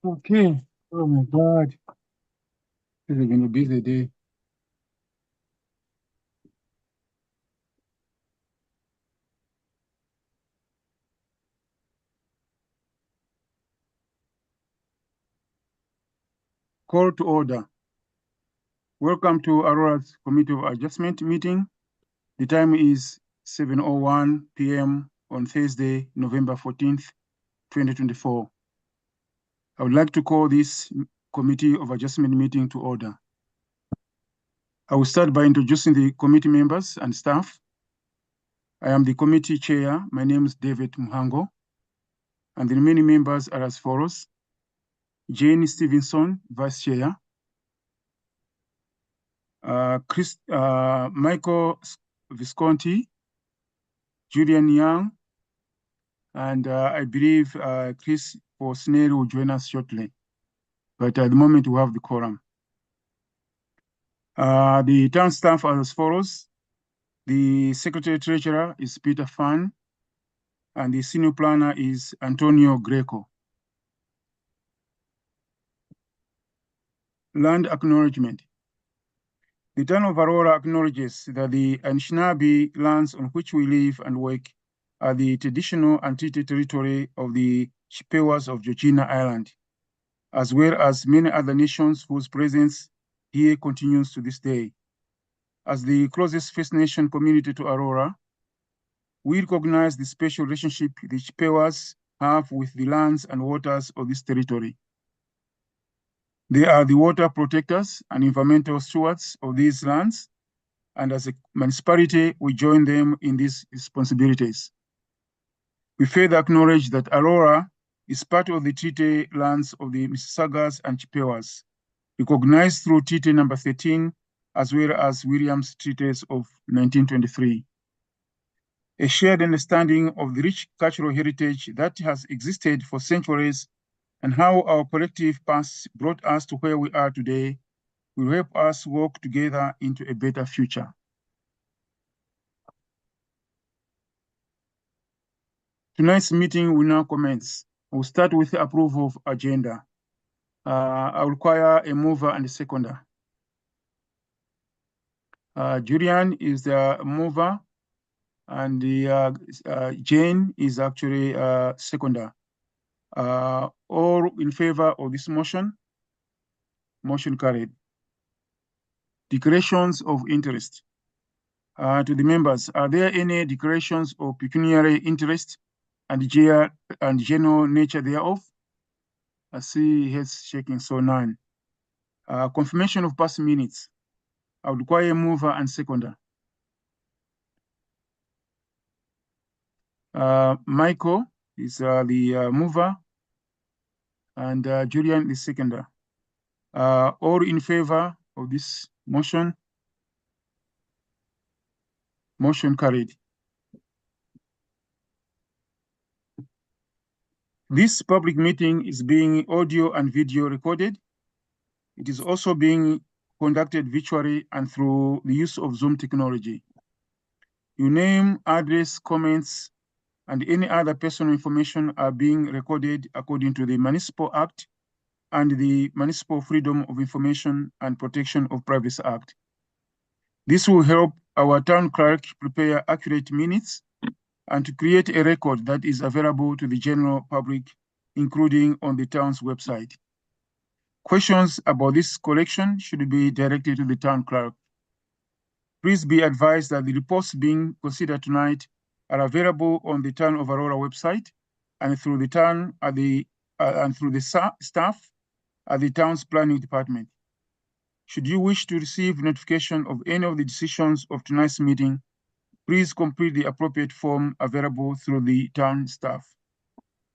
Okay. Oh my God. This is going to be the day. Call to order. Welcome to Aurora's Committee of Adjustment meeting. The time is 7:01 p.m. on Thursday, November 14th, 2024. I would like to call this Committee of Adjustment meeting to order. I will start by introducing the committee members and staff. I am the committee chair. My name is David Muhango, and the remaining members are as follows: Jane Stevenson, vice chair; Michael Visconti, Julian Young, and I believe Chris Posneri will join us shortly. But at the moment, we have the quorum. The town staff are as follows: the secretary treasurer is Peter Fan, and the senior planner is Antonio Greco. Land acknowledgement. The town of Aurora acknowledges that the Anishinaabe lands on which we live and work are the traditional and treaty territory of the Chippewas of Georgina Island, as well as many other nations whose presence here continues to this day. As the closest First Nation community to Aurora, we recognize the special relationship the Chippewas have with the lands and waters of this territory. They are the water protectors and environmental stewards of these lands, and as a municipality, we join them in these responsibilities. We further acknowledge that Aurora is part of the treaty lands of the Mississaugas and Chippewas, recognized through Treaty Number 13, as well as Williams Treaties of 1923. A shared understanding of the rich cultural heritage that has existed for centuries and how our collective past brought us to where we are today will help us work together into a better future. Tonight's meeting will now commence. We'll start with the approval of agenda. I will require a mover and a seconder. Julian is the mover, and the Jane is actually seconder. All in favor of this motion? Motion carried. Declarations of interest. To the members, are there any declarations of pecuniary interest and general nature thereof? I see heads shaking, so none. Confirmation of past minutes. I would require a mover and seconder. Michael is the mover, and Julian is seconder. All in favor of this motion? Motion carried. This public meeting is being audio and video recorded. It is also being conducted virtually and through the use of Zoom technology. Your name, address, comments, and any other personal information are being recorded according to the Municipal Act and the Municipal Freedom of Information and Protection of Privacy Act. This will help our town clerk prepare accurate minutes and to create a record that is available to the general public, including on the town's website. Questions about this collection should be directed to the town clerk. Please be advised that the reports being considered tonight are available on the Town of Aurora website and through the town and through the staff at the town's planning department. Should you wish to receive notification of any of the decisions of tonight's meeting, please complete the appropriate form available through the town staff.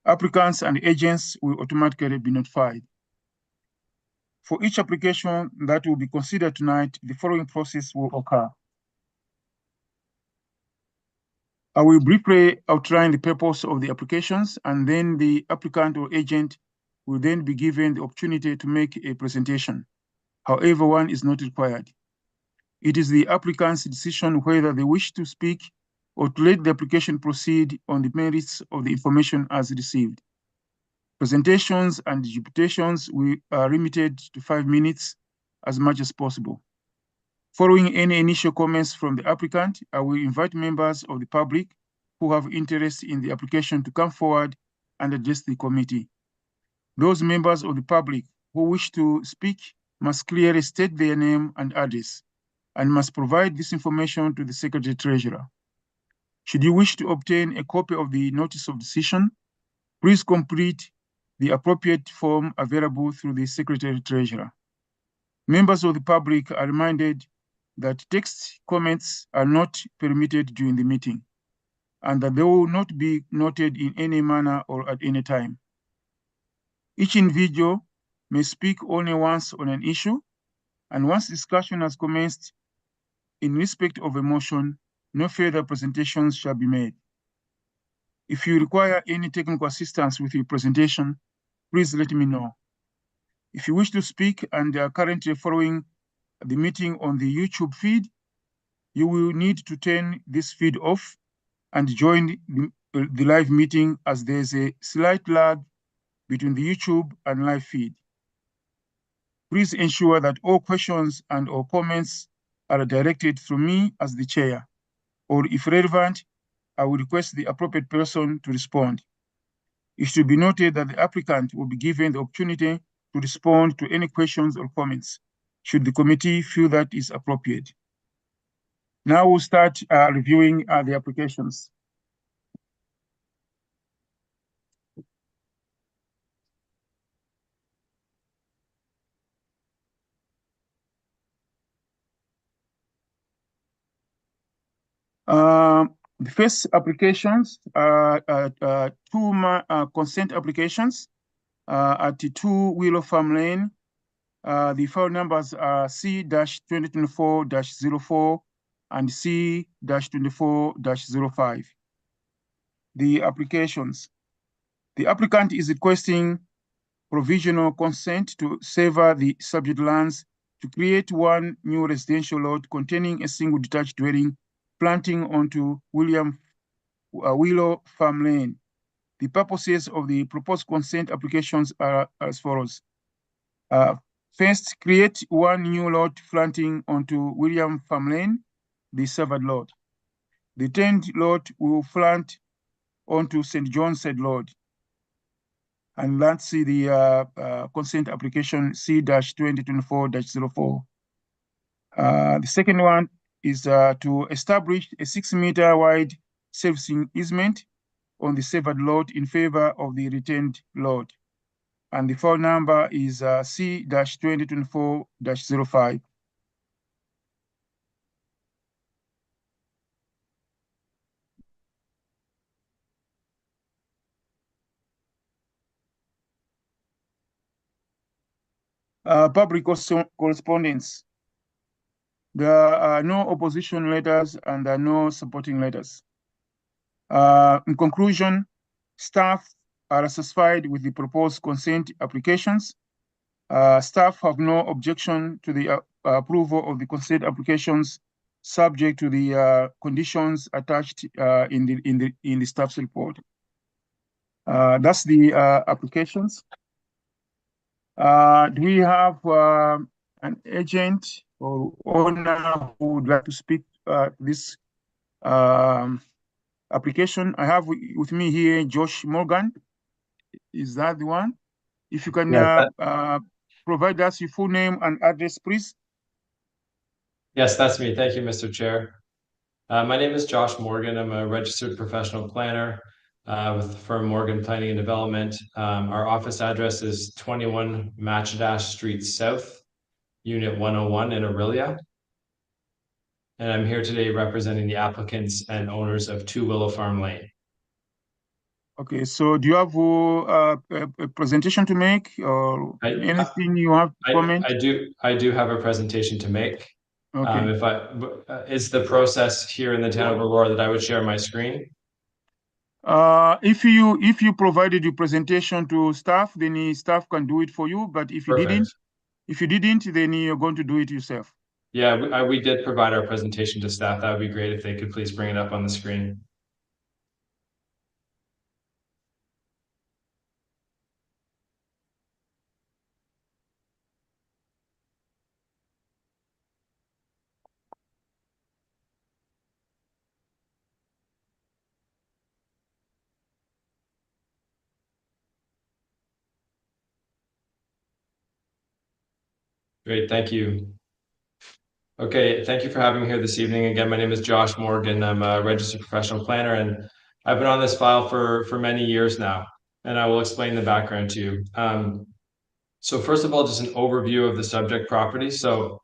Applicants and agents will automatically be notified. For each application that will be considered tonight, the following process will occur. I will briefly outline the purpose of the applications, and then the applicant or agent will then be given the opportunity to make a presentation. However, one is not required. It is the applicant's decision whether they wish to speak or to let the application proceed on the merits of the information as received. Presentations and interpretations are limited to 5 minutes as much as possible. Following any initial comments from the applicant, I will invite members of the public who have interest in the application to come forward and address the committee. Those members of the public who wish to speak must clearly state their name and address and must provide this information to the Secretary Treasurer. Should you wish to obtain a copy of the notice of decision, please complete the appropriate form available through the Secretary Treasurer. Members of the public are reminded that text comments are not permitted during the meeting and that they will not be noted in any manner or at any time. Each individual may speak only once on an issue, and once discussion has commenced in respect of a motion, no further presentations shall be made. If you require any technical assistance with your presentation, please let me know. If you wish to speak and are currently following the meeting on the YouTube feed, you will need to turn this feed off and join the live meeting, as there's a slight lag between the YouTube and live feed. Please ensure that all questions and or comments are directed through me as the chair, or if relevant, I will request the appropriate person to respond. It should be noted that the applicant will be given the opportunity to respond to any questions or comments, should the committee feel that is appropriate. Now we'll start reviewing the applications. The first applications are two consent applications at the 2 Willow Farm Lane. The file numbers are C-2024-04 and C-24-05. The applications. The applicant is requesting provisional consent to sever the subject lands to create one new residential lot containing a single detached dwelling planting onto Willow Farm Lane. The purposes of the proposed consent applications are as follows. First, create one new lot planting onto William Farm Lane, the severed lot. The 10th lot will plant onto St. John's Said Lot. And let's see the consent application C-2024-04. The second one is to establish a 6-meter wide servicing easement on the severed lot in favor of the retained lot. And the file number is C-2024-05. Public correspondence. There are no opposition letters and there are no supporting letters. In conclusion, staff are satisfied with the proposed consent applications. Staff have no objection to the approval of the consent applications, subject to the conditions attached in the staff's report. That's the applications. Do we have an agent or owner who would like to speak this application? I have with me here Josh Morgan. Is that the one? If you can provide us your full name and address, please. Yes, that's me. Thank you, Mr. Chair. My name is Josh Morgan. I'm a registered professional planner with the firm Morgan Planning and Development. Our office address is 21 Matchdash Street South, Unit 101 in Orillia. And I'm here today representing the applicants and owners of 2 Willow Farm Lane. Okay, so do you have a presentation to make or anything you have to comment? I do have a presentation to make. Okay. Is the process here in the town of Aurora that I would share my screen? If you provided your presentation to staff, then staff can do it for you. But if you didn't, then you're going to do it yourself. Yeah, we did provide our presentation to staff. That would be great if they could please bring it up on the screen. Great, thank you. Okay, thank you for having me here this evening. Again, my name is Josh Morgan. I'm a registered professional planner, and I've been on this file for many years now, and I will explain the background to you. So first of all, just an overview of the subject property. So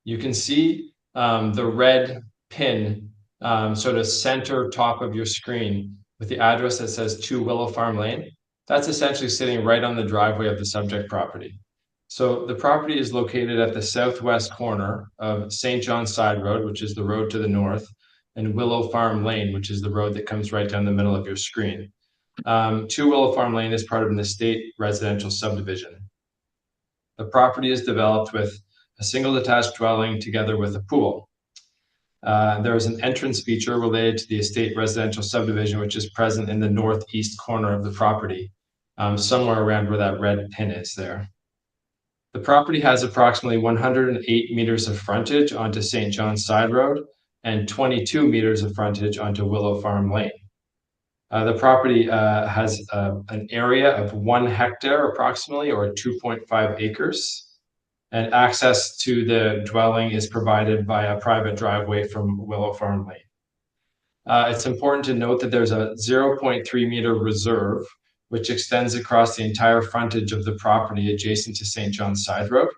you can see the red pin sort of center top of your screen with the address that says 2 Willow Farm Lane. That's essentially sitting right on the driveway of the subject property. So the property is located at the southwest corner of St. John Side Road, which is the road to the north, and Willow Farm Lane, which is the road that comes right down the middle of your screen. 2 Willow Farm Lane is part of an estate residential subdivision. The property is developed with a single detached dwelling together with a pool. There is an entrance feature related to the estate residential subdivision, which is present in the northeast corner of the property, somewhere around where that red pin is there. The property has approximately 108 meters of frontage onto St. John's Side Road and 22 meters of frontage onto Willow Farm Lane. The property has an area of 1 hectare approximately, or 2.5 acres. And access to the dwelling is provided by a private driveway from Willow Farm Lane. It's important to note that there's a 0.3 meter reserve, which extends across the entire frontage of the property adjacent to St. John's Side Road.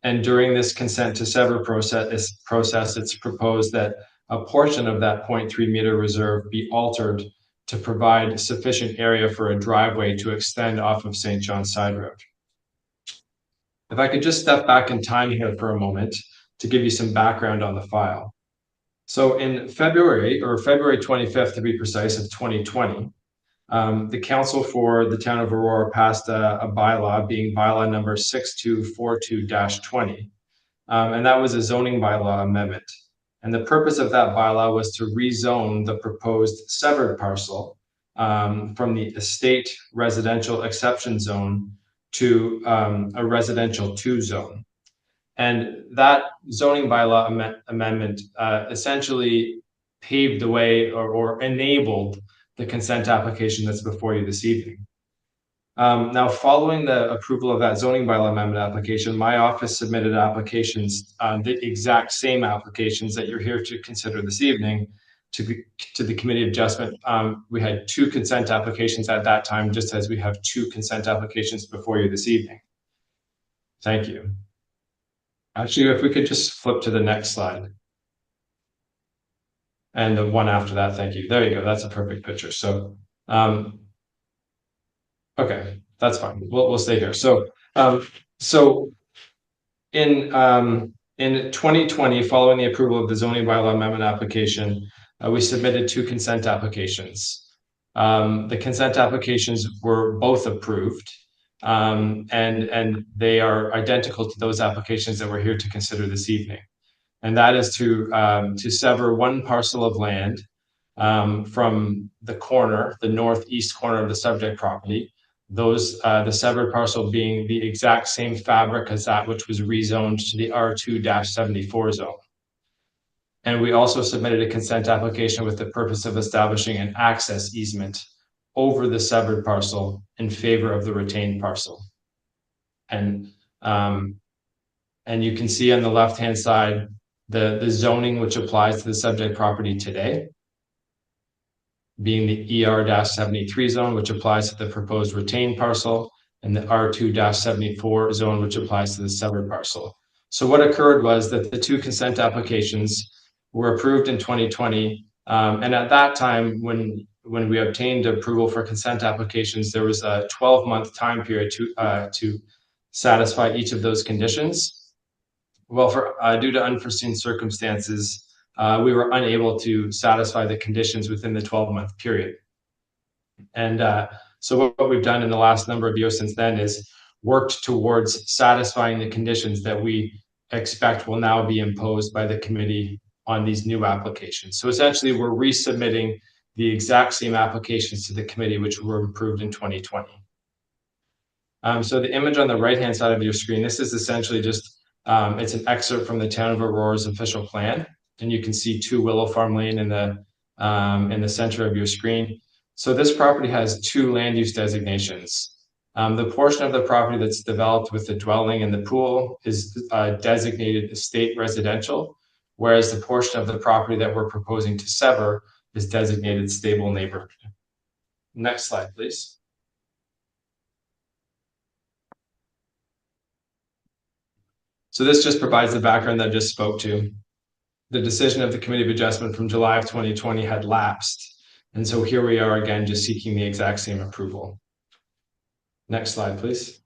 And during this consent to sever process, it's proposed that a portion of that 0.3 meter reserve be altered to provide sufficient area for a driveway to extend off of St. John's Side Road. If I could just step back in time here for a moment to give you some background on the file. So in February 25th, to be precise, of 2020, the council for the town of Aurora passed a bylaw, being bylaw number 6242-20. And that was a zoning bylaw amendment. And the purpose of that bylaw was to rezone the proposed severed parcel from the estate residential exception zone to a residential 2 zone. And that zoning bylaw amendment essentially paved the way or enabled the consent application that's before you this evening. Now, following the approval of that zoning bylaw amendment application, my office submitted applications, the exact same applications that you're here to consider this evening, to the Committee of Adjustment. We had 2 consent applications at that time, just as we have 2 consent applications before you this evening. Thank you. Actually, if we could just flip to the next slide. And the one after that, thank you. There you go, that's a perfect picture. So, okay, that's fine, we'll stay here. So, in 2020, following the approval of the zoning bylaw amendment application, we submitted 2 consent applications. The consent applications were both approved, and they are identical to those applications that we're here to consider this evening. And that is to sever 1 parcel of land from the northeast corner of the subject property. The severed parcel being the exact same fabric as that which was rezoned to the R2-74 zone. And we also submitted a consent application with the purpose of establishing an access easement over the severed parcel in favor of the retained parcel. And you can see on the left-hand side the zoning which applies to the subject property today, being the ER-73 zone, which applies to the proposed retained parcel, and the R2-74 zone, which applies to the severed parcel. So what occurred was that the 2 consent applications were approved in 2020, and at that time, when we obtained approval for consent applications, there was a 12-month time period to satisfy each of those conditions. Well, due to unforeseen circumstances, we were unable to satisfy the conditions within the 12-month period. And so what we've done in the last number of years since then is worked towards satisfying the conditions that we expect will now be imposed by the committee on these new applications. So essentially, we're resubmitting the exact same applications to the committee which were approved in 2020. So the image on the right-hand side of your screen, this is essentially just it's an excerpt from the town of Aurora's official plan, and you can see 2 Willow Farm Lane in the center of your screen. So this property has 2 land use designations. The portion of the property that's developed with the dwelling and the pool is designated estate residential, whereas the portion of the property that we're proposing to sever is designated stable neighborhood. Next slide, please. So this just provides the background that I just spoke to. The decision of the Committee of Adjustment from July of 2020 had lapsed. And so here we are again, just seeking the exact same approval. Next slide, please.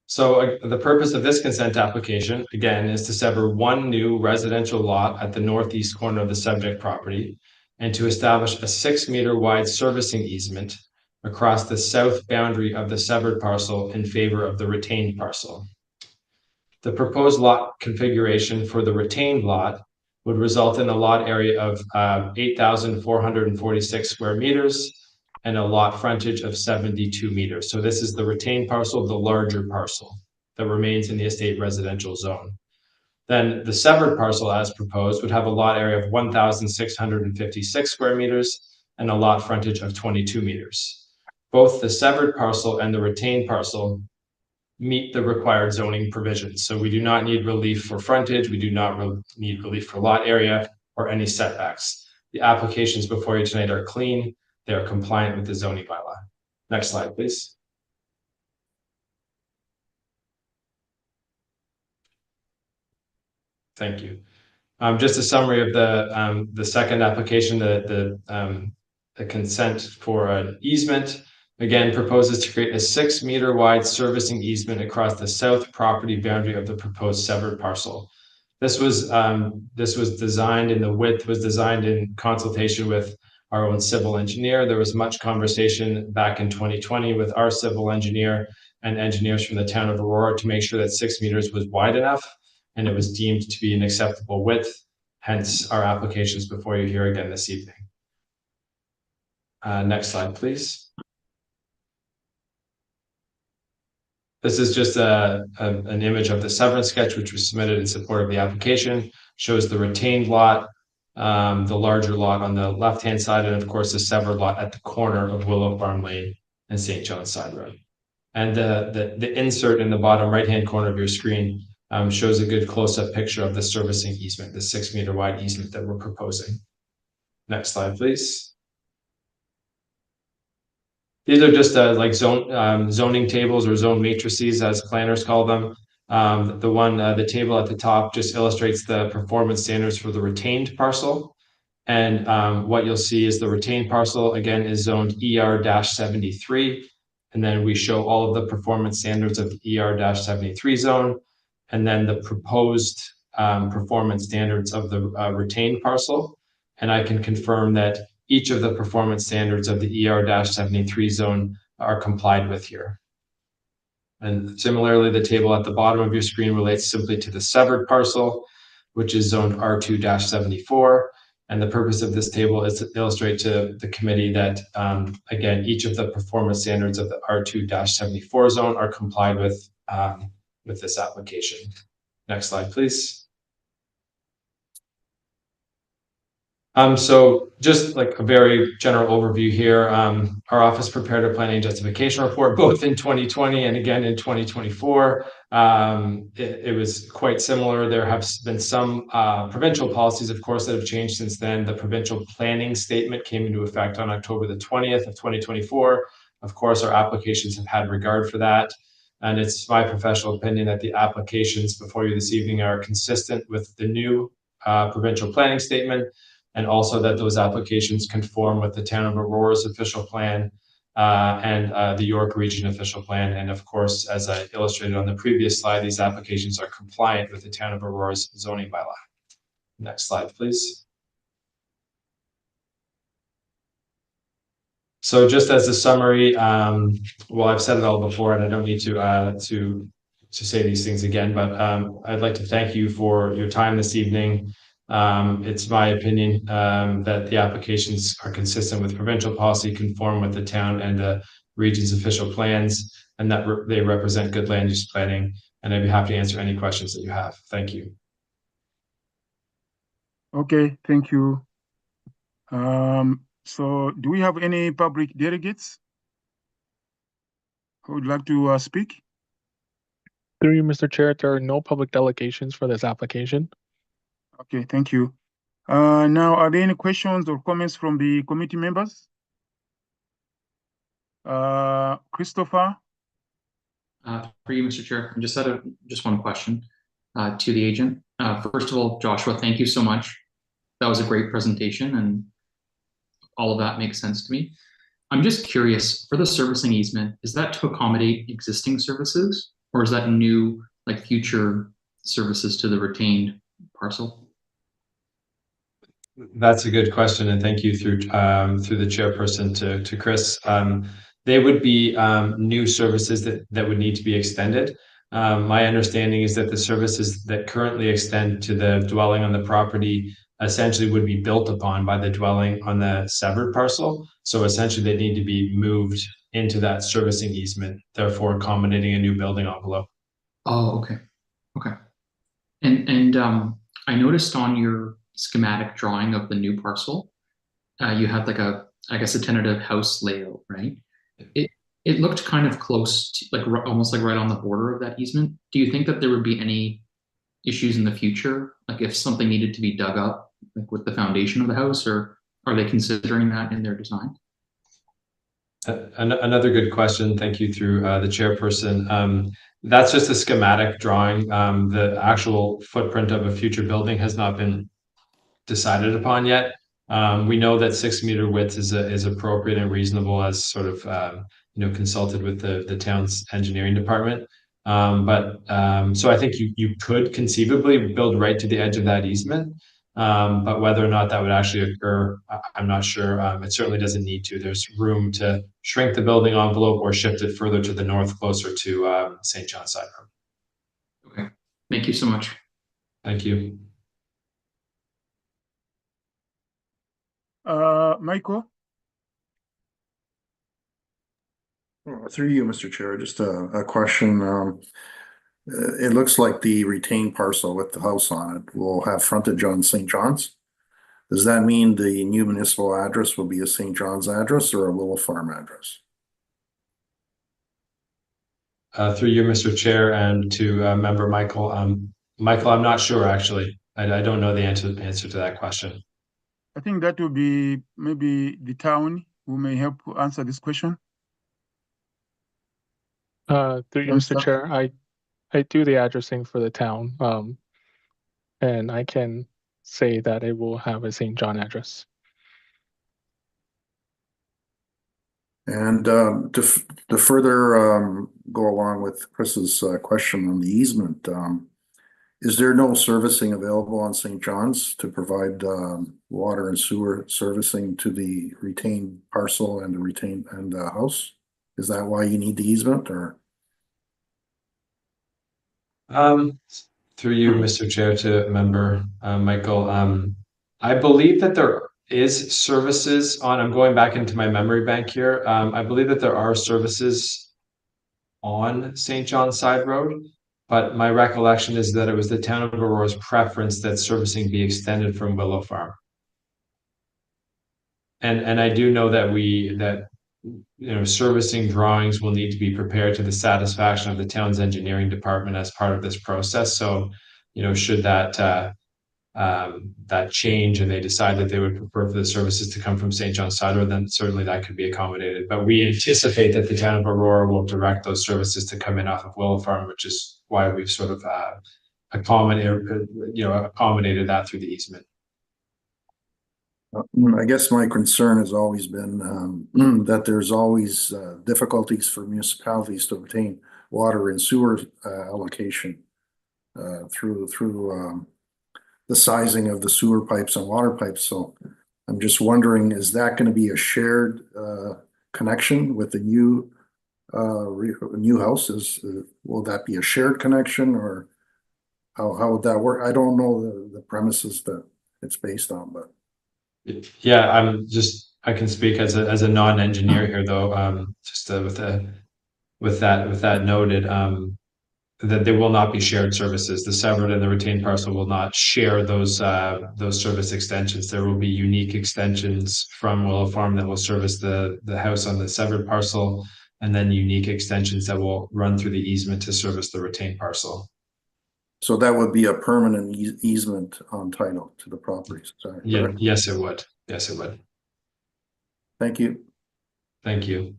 So the purpose of this consent application, again, is to sever one new residential lot at the northeast corner of the subject property and to establish a 6-meter wide servicing easement across the south boundary of the severed parcel in favor of the retained parcel. The proposed lot configuration for the retained lot would result in a lot area of 8,446 square meters and a lot frontage of 72 meters. So this is the retained parcel, the larger parcel that remains in the estate residential zone. Then the severed parcel as proposed would have a lot area of 1,656 square meters and a lot frontage of 22 meters. Both the severed parcel and the retained parcel meet the required zoning provisions. So we do not need relief for frontage, we do not need relief for lot area or any setbacks. The applications before you tonight are clean, they are compliant with the zoning bylaw. Next slide, please. Thank you. Just a summary of the second application, the consent for an easement. Again, proposes to create a 6-meter wide servicing easement across the south property boundary of the proposed severed parcel. This was designed, and the width was designed in consultation with our own civil engineer. There was much conversation back in 2020 with our civil engineer and engineers from the town of Aurora to make sure that 6 meters was wide enough, and it was deemed to be an acceptable width. Hence our applications before you here again this evening. Next slide, please. This is just an image of the severance sketch, which was submitted in support of the application. Shows the retained lot, the larger lot on the left-hand side, and of course the severed lot at the corner of Willow Farm Lane and St. John's Side Road. And the insert in the bottom right-hand corner of your screen shows a good close-up picture of the servicing easement, the 6-meter wide easement that we're proposing. Next slide, please. These are just like zoning tables or zone matrices, as planners call them. The table at the top just illustrates the performance standards for the retained parcel. And what you'll see is the retained parcel, again, is zoned ER-73. And then we show all of the performance standards of the ER-73 zone. And then the proposed performance standards of the retained parcel. And I can confirm that each of the performance standards of the ER-73 zone are complied with here. And similarly, the table at the bottom of your screen relates simply to the severed parcel, which is zoned R2-74. And the purpose of this table is to illustrate to the committee that, again, each of the performance standards of the R2-74 zone are complied with this application. Next slide, please. So just like a very general overview here, our office prepared a planning justification report, both in 2020 and again in 2024. It was quite similar. There have been some provincial policies, of course, that have changed since then. The provincial planning statement came into effect on October the 20th of 2024. Of course, our applications have had regard for that. And it's my professional opinion that the applications before you this evening are consistent with the new provincial planning statement, and also that those applications conform with the town of Aurora's official plan and the York Region official plan. And of course, as I illustrated on the previous slide, these applications are compliant with the town of Aurora's zoning bylaw. Next slide, please. So just as a summary, well, I've said it all before, and I don't need to say these things again, but I'd like to thank you for your time this evening. It's my opinion that the applications are consistent with provincial policy, conform with the town and the region's official plans, and that they represent good land use planning. And I'd be happy to answer any questions that you have. Thank you. Okay, thank you. So do we have any public delegates who would like to speak? Through you, Mr. Chair, there are no public delegations for this application. Okay, thank you. Now, are there any questions or comments from the committee members? Christopher? For you, Mr. Chair, I just had just one question to the agent. First of all, Joshua, thank you so much. That was a great presentation, and all of that makes sense to me. I'm just curious, for the servicing easement, is that to accommodate existing services, or is that new, like future services to the retained parcel? That's a good question, and thank you through the chairperson to Chris. They would be new services that would need to be extended. My understanding is that the services that currently extend to the dwelling on the property essentially would be built upon by the dwelling on the severed parcel. So essentially, they need to be moved into that servicing easement, therefore accommodating a new building envelope. Oh, okay, okay. And I noticed on your schematic drawing of the new parcel, you had like I guess a tentative house layout, right? It looked kind of close to, like almost like right on the border of that easement. Do you think that there would be any issues in the future, like if something needed to be dug up, like with the foundation of the house, or are they considering that in their design? Another good question. Thank you through the chairperson. That's just a schematic drawing. The actual footprint of a future building has not been decided upon yet. We know that 6-meter width is appropriate and reasonable, as sort of consulted with the town's engineering department. So I think you could conceivably build right to the edge of that easement. But whether or not that would actually occur, I'm not sure. It certainly doesn't need to. There's room to shrink the building envelope or shift it further to the north, closer to St. John's Side Road. Okay, thank you so much. Thank you. Michael? Through you, Mr. Chair, just a question. It looks like the retained parcel with the house on it will have frontage on St. John's. Does that mean the new municipal address will be a St. John's address or a Willow Farm address? Through you, Mr. Chair, and to member Michael. Michael, I'm not sure, actually. I don't know the answer to that question. I think that will be maybe the town who may help answer this question. Through you, Mr. Chair, I do the addressing for the town, and I can say that it will have a St. John address. And to further go along with Chris's question on the easement, is there no servicing available on St. John's to provide water and sewer servicing to the retained parcel and the house? Is that why you need the easement, or? Through you, Mr. Chair, to member Michael. I believe that there is services on. I'm going back into my memory bank here. I believe that there are services on St. John's Side Road, but my recollection is that it was the town of Aurora's preference that servicing be extended from Willow Farm. And I do know that servicing drawings will need to be prepared to the satisfaction of the town's engineering department as part of this process. So, should that change and they decide that they would prefer for the services to come from St. John's Side Road, then certainly that could be accommodated. But we anticipate that the town of Aurora will direct those services to come in off of Willow Farm, which is why we've sort of accommodated that through the easement. I guess my concern has always been that there's always difficulties for municipalities to obtain water and sewer allocation through the sizing of the sewer pipes and water pipes. So I'm just wondering, is that going to be a shared connection with the new house? Will that be a shared connection, or how would that work? I don't know the premises that it's based on, but. Yeah, I can speak as a non-engineer here, though. Just with that noted, that there will not be shared services. The severed and the retained parcel will not share those service extensions. There will be unique extensions from Willow Farm that will service the house on the severed parcel, and then unique extensions that will run through the easement to service the retained parcel. So that would be a permanent easement on title to the properties. Sorry. Yeah, yes, it would. Yes, it would. Thank you. Thank you.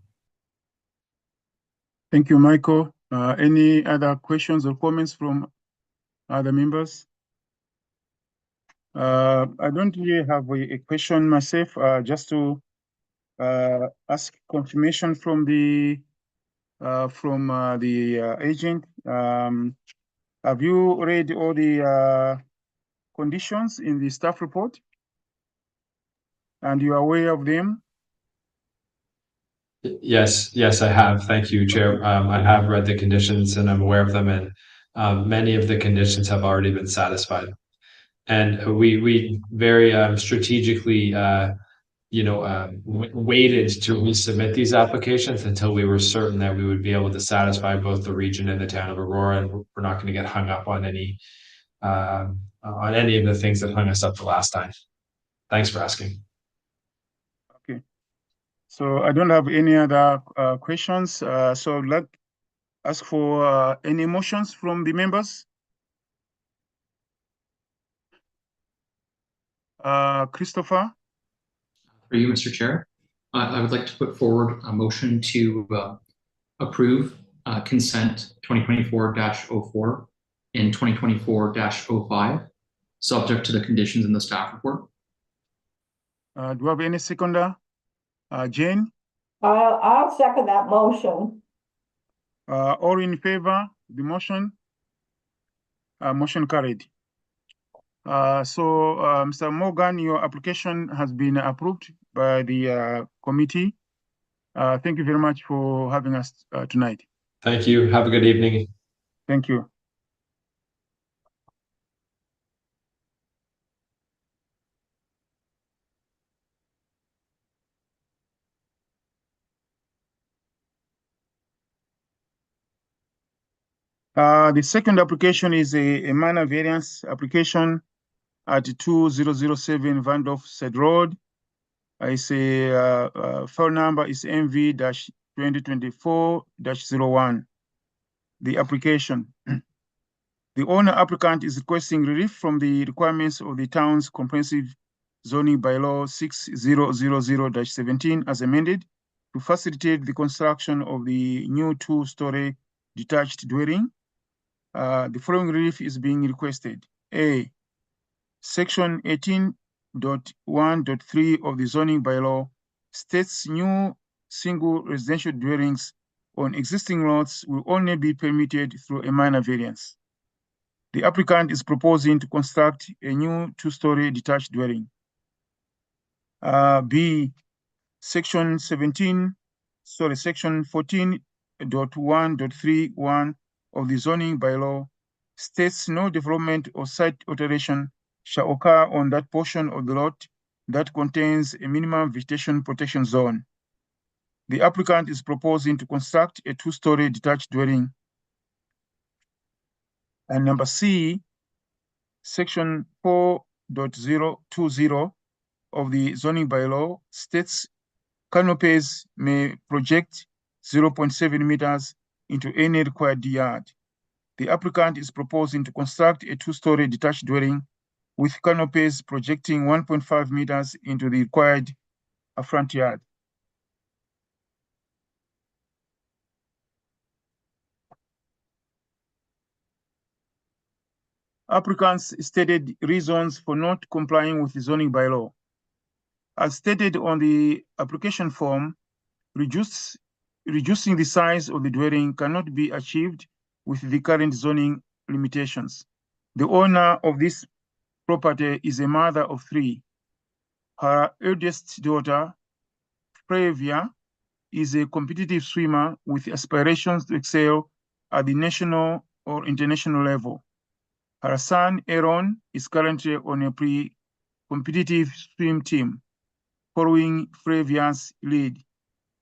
Thank you, Michael. Any other questions or comments from other members? I don't really have a question myself, just to ask confirmation from the agent. Have you read all the conditions in the staff report? And you are aware of them? Yes, I have. Thank you, Chair. I have read the conditions and I'm aware of them, and many of the conditions have already been satisfied. And we very strategically, waited to resubmit these applications until we were certain that we would be able to satisfy both the region and the town of Aurora, and we're not going to get hung up on any of the things that hung us up the last time. Thanks for asking. Okay. So I don't have any other questions. So I'd like ask for any motions from the members. Christopher? For you, Mr. Chair, I would like to put forward a motion to approve consent 2024-04 and 2024-05, subject to the conditions in the staff report. Do you have any seconder? Jane? I'll second that motion. All in favor of the motion? Motion carried. Mr. Morgan, your application has been approved by the committee. Thank you very much for having us tonight. Thank you. Have a good evening. Thank you. The second application is a minor variance application at 2007 Vandorf Said Road. It's a file number is MV-2024-01. The application. The owner applicant is requesting relief from the requirements of the town's comprehensive zoning bylaw 6000-17 as amended to facilitate the construction of the new two-story detached dwelling. The following relief is being requested. A, Section 18.1.3 of the zoning bylaw states new single residential dwellings on existing lots will only be permitted through a minor variance. The applicant is proposing to construct a new two-story detached dwelling. B, Section 14.1.31 of the zoning bylaw states no development or site alteration shall occur on that portion of the lot that contains a minimum vegetation protection zone. The applicant is proposing to construct a two-story detached dwelling. And number C, Section 4.020 of the zoning bylaw states canopies may project 0.7 meters into any required yard. The applicant is proposing to construct a two-story detached dwelling with canopies projecting 1.5 meters into the required front yard. Applicants stated reasons for not complying with the zoning bylaw. As stated on the application form, reducing the size of the dwelling cannot be achieved with the current zoning limitations. The owner of this property is a mother of three. Her eldest daughter, Flavia, is a competitive swimmer with aspirations to excel at the national or international level. Her son, Aaron, is currently on a pre-competitive swim team, following Flavia's lead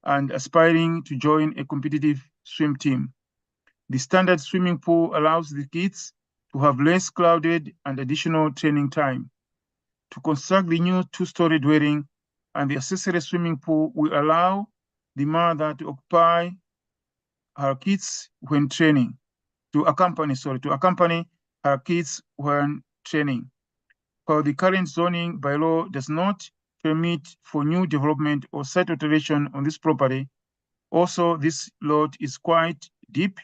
and aspiring to join a competitive swim team. The standard swimming pool allows the kids to have less crowded and additional training time. To construct the new two-story dwelling and the accessory swimming pool will allow the mother to occupy her kids when training, to accompany her kids when training. While the current zoning bylaw does not permit for new development or site alteration on this property, also this lot is quite deep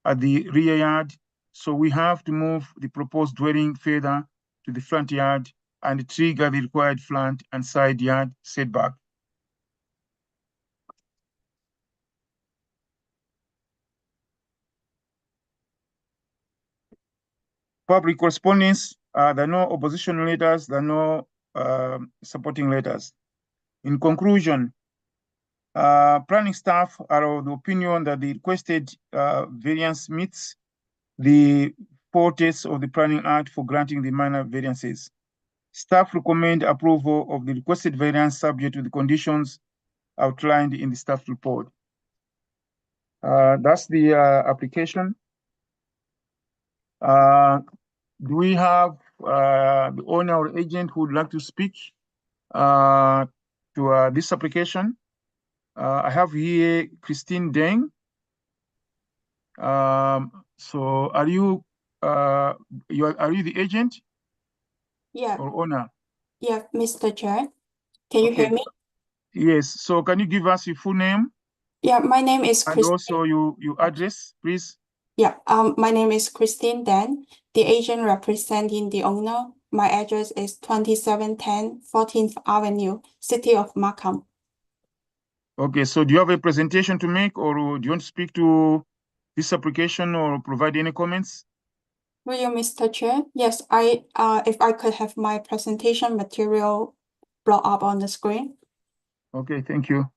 at the rear yard, so we have to move the proposed dwelling further to the front yard and trigger the required front and side yard setback. Public correspondence, there are no opposition letters, there are no supporting letters. In conclusion, planning staff are of the opinion that the requested variance meets the 4 tests of the Planning Act for granting the minor variances. Staff recommend approval of the requested variance subject to the conditions outlined in the staff report. That's the application. Do we have the owner or agent who would like to speak to this application? I have here Christine Deng. So are you are you the agent Yeah, or owner? yeah, Mr. Chair. Can you hear Okay. me? Yes. So can you give us your full name Yeah, my name is and Christine. also your address, please? Yeah, my name is Christine Dan, the agent representing the owner. My address is 2710 14th Avenue, City of Markham. Okay. So do you have a presentation to make, or do you want to speak to this application or provide any comments? Will you, Mr. Chair? Yes, if I could have my presentation material brought up on the screen. Okay. Thank you.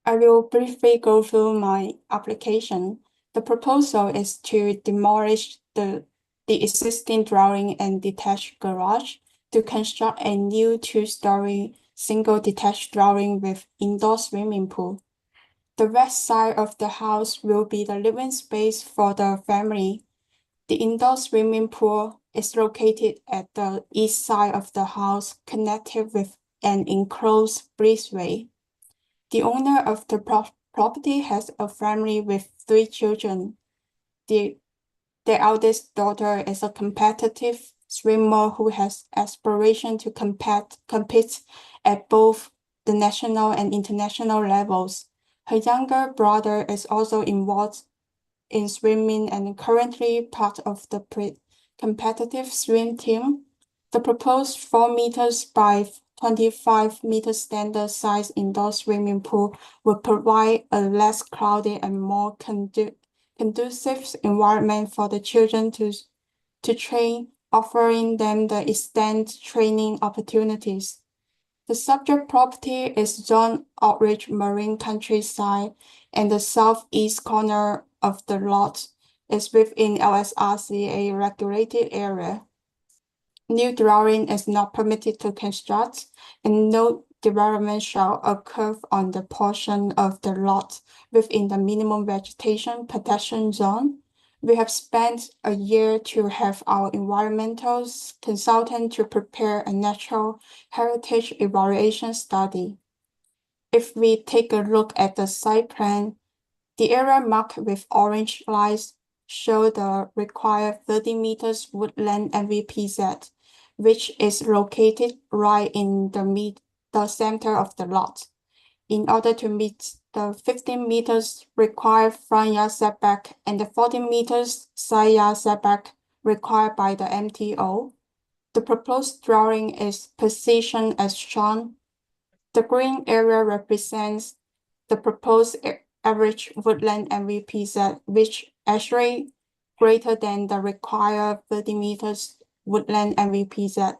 I will briefly go through my application. The proposal is to demolish the existing dwelling and detached garage to construct a new 2-story single detached dwelling with indoor swimming pool. The west side of the house will be the living space for the family. The indoor swimming pool is located at the east side of the house, connected with an enclosed breezeway. The owner of the property has a family with 3 children. The eldest daughter is a competitive swimmer who has aspiration to compete at both the national and international levels. Her younger brother is also involved in swimming and currently part of the competitive swim team. The proposed 4 meters by 25 meter standard size indoor swimming pool will provide a less crowded and more conducive environment for the children to train, offering them the extent training opportunities. The subject property is John Outreach Marine Countryside, and the southeast corner of the lot is within LSRCA regulated area. New dwelling is not permitted to construct, and no development shall occur on the portion of the lot within the minimum vegetation protection zone. We have spent a year to have our environmental consultant to prepare a natural heritage evaluation study. If we take a look at the site plan, the area marked with orange lines show the required 30 meters woodland MVPZ, which is located right in the center of the lot. In order to meet the 15 meters required front yard setback and the 14 meters side yard setback required by the MTO, the proposed dwelling is positioned as shown. The green area represents the proposed average woodland MVPZ, which actually greater than the required 30 meters woodland MVPZ.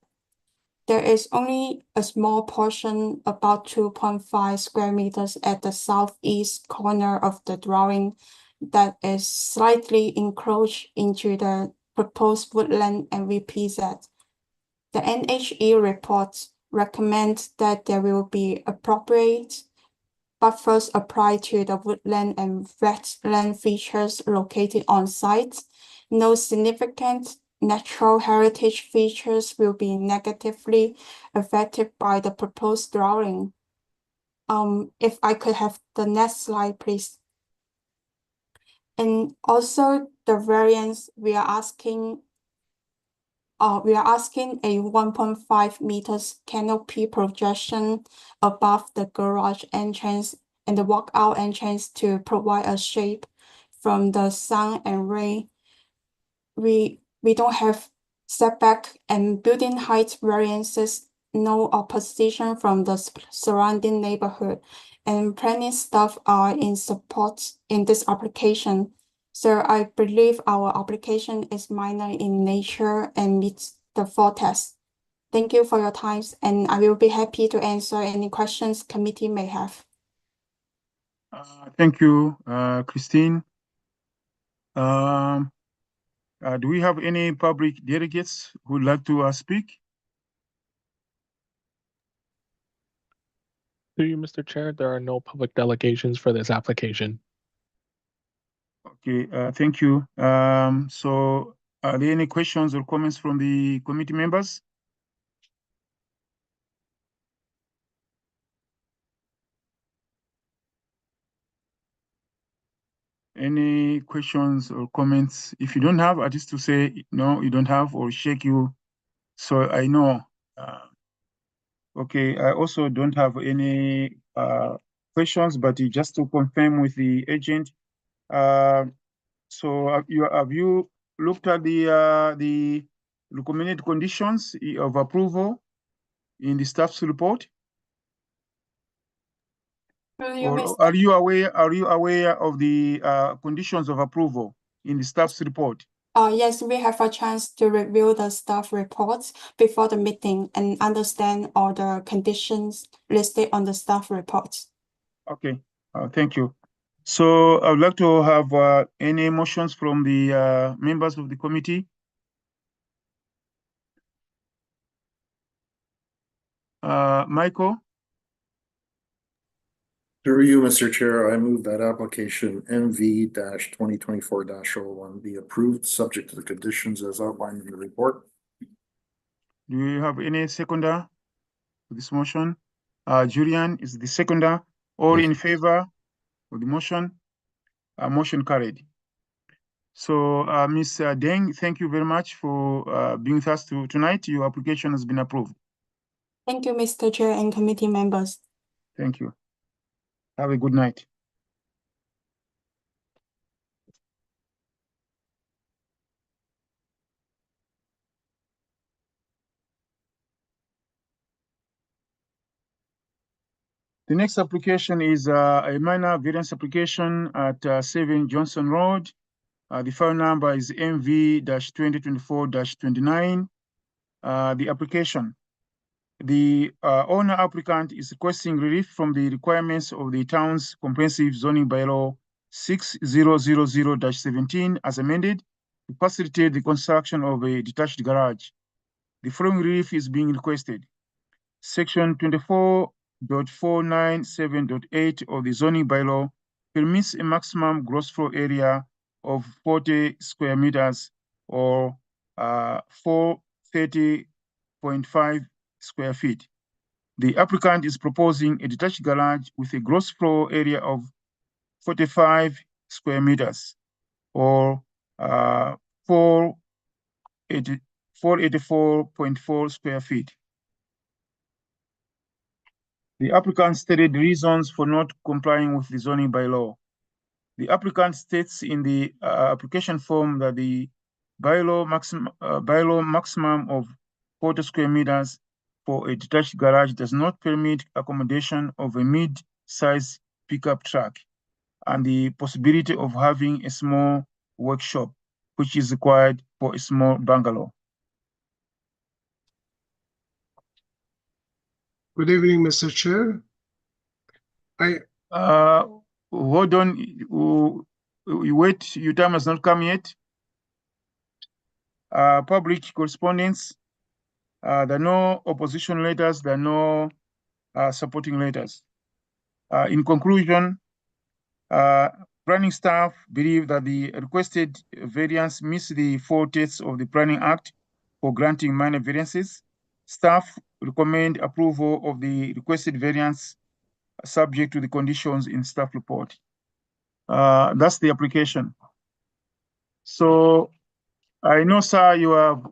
There is only a small portion, about 2.5 square meters at the southeast corner of the dwelling that is slightly encroached into the proposed woodland MVPZ. The NHE reports recommend that there will be appropriate buffers apply to the woodland and wetland features located on site. No significant natural heritage features will be negatively affected by the proposed drawing. If I could have the next slide, please. And also the variance we are asking a 1.5 meters canopy projection above the garage entrance and the walkout entrance to provide a shade from the sun and rain. We don't have setback and building height variances, no opposition from the surrounding neighborhood, and planning staff are in support in this application. So I believe our application is minor in nature and meets the four tests. Thank you for your time, and I will be happy to answer any questions committee may have. Thank you, Christine. Do we have any public delegates who would like to speak? Through you, Mr. Chair, there are no public delegations for this application. Okay, thank you. So are there any questions or comments from the committee members? Any questions or comments? If you don't have, at least to say, no, you don't have, or shake you, so I know. Okay, I also don't have any questions, but just to confirm with the agent. So have you looked at the recommended conditions of approval in the staff's report? Or are you aware of the conditions of approval in the staff's report? Yes, we have a chance to review the staff reports before the meeting and understand all the conditions listed on the staff reports. Okay, thank you. So I would like to have any motions from the members of the committee. Michael? Through you, Mr. Chair, I move that application MV-2024-01 be approved, subject to the conditions as outlined in the report. Do you have any seconder for this motion? Julian is the seconder. All Yes. in favor of the motion? Motion carried. So, Ms. Deng, thank you very much for being with us tonight. Your application has been approved. Thank you, Mr. Chair and committee members. Thank you. Have a good night. The next application is a minor variance application at 7 Johnson Road. The file number is MV-2024-29. The application. The owner applicant is requesting relief from the requirements of the town's comprehensive zoning bylaw 6000-17 as amended to facilitate the construction of a detached garage. The following relief is being requested. Section 24.497.8 of the zoning bylaw permits a maximum gross floor area of 40 square meters or 430.5 square feet. The applicant is proposing a detached garage with a gross floor area of 45 square meters or 484.4 square feet. The applicant stated reasons for not complying with the zoning bylaw. The applicant states in the application form that the bylaw maximum of 40 square meters for a detached garage does not permit accommodation of a mid-size pickup truck and the possibility of having a small workshop, which is required for a small bungalow. Good evening, Mr. Chair. Hold on, you wait, your time has not come yet. Public correspondence, there are no opposition letters, there are no supporting letters. In conclusion, planning staff believe that the requested variance meets the 4 tests of the Planning Act for granting minor variances. Staff recommend approval of the requested variance subject to the conditions in staff report. That's the application. So I know, sir, you have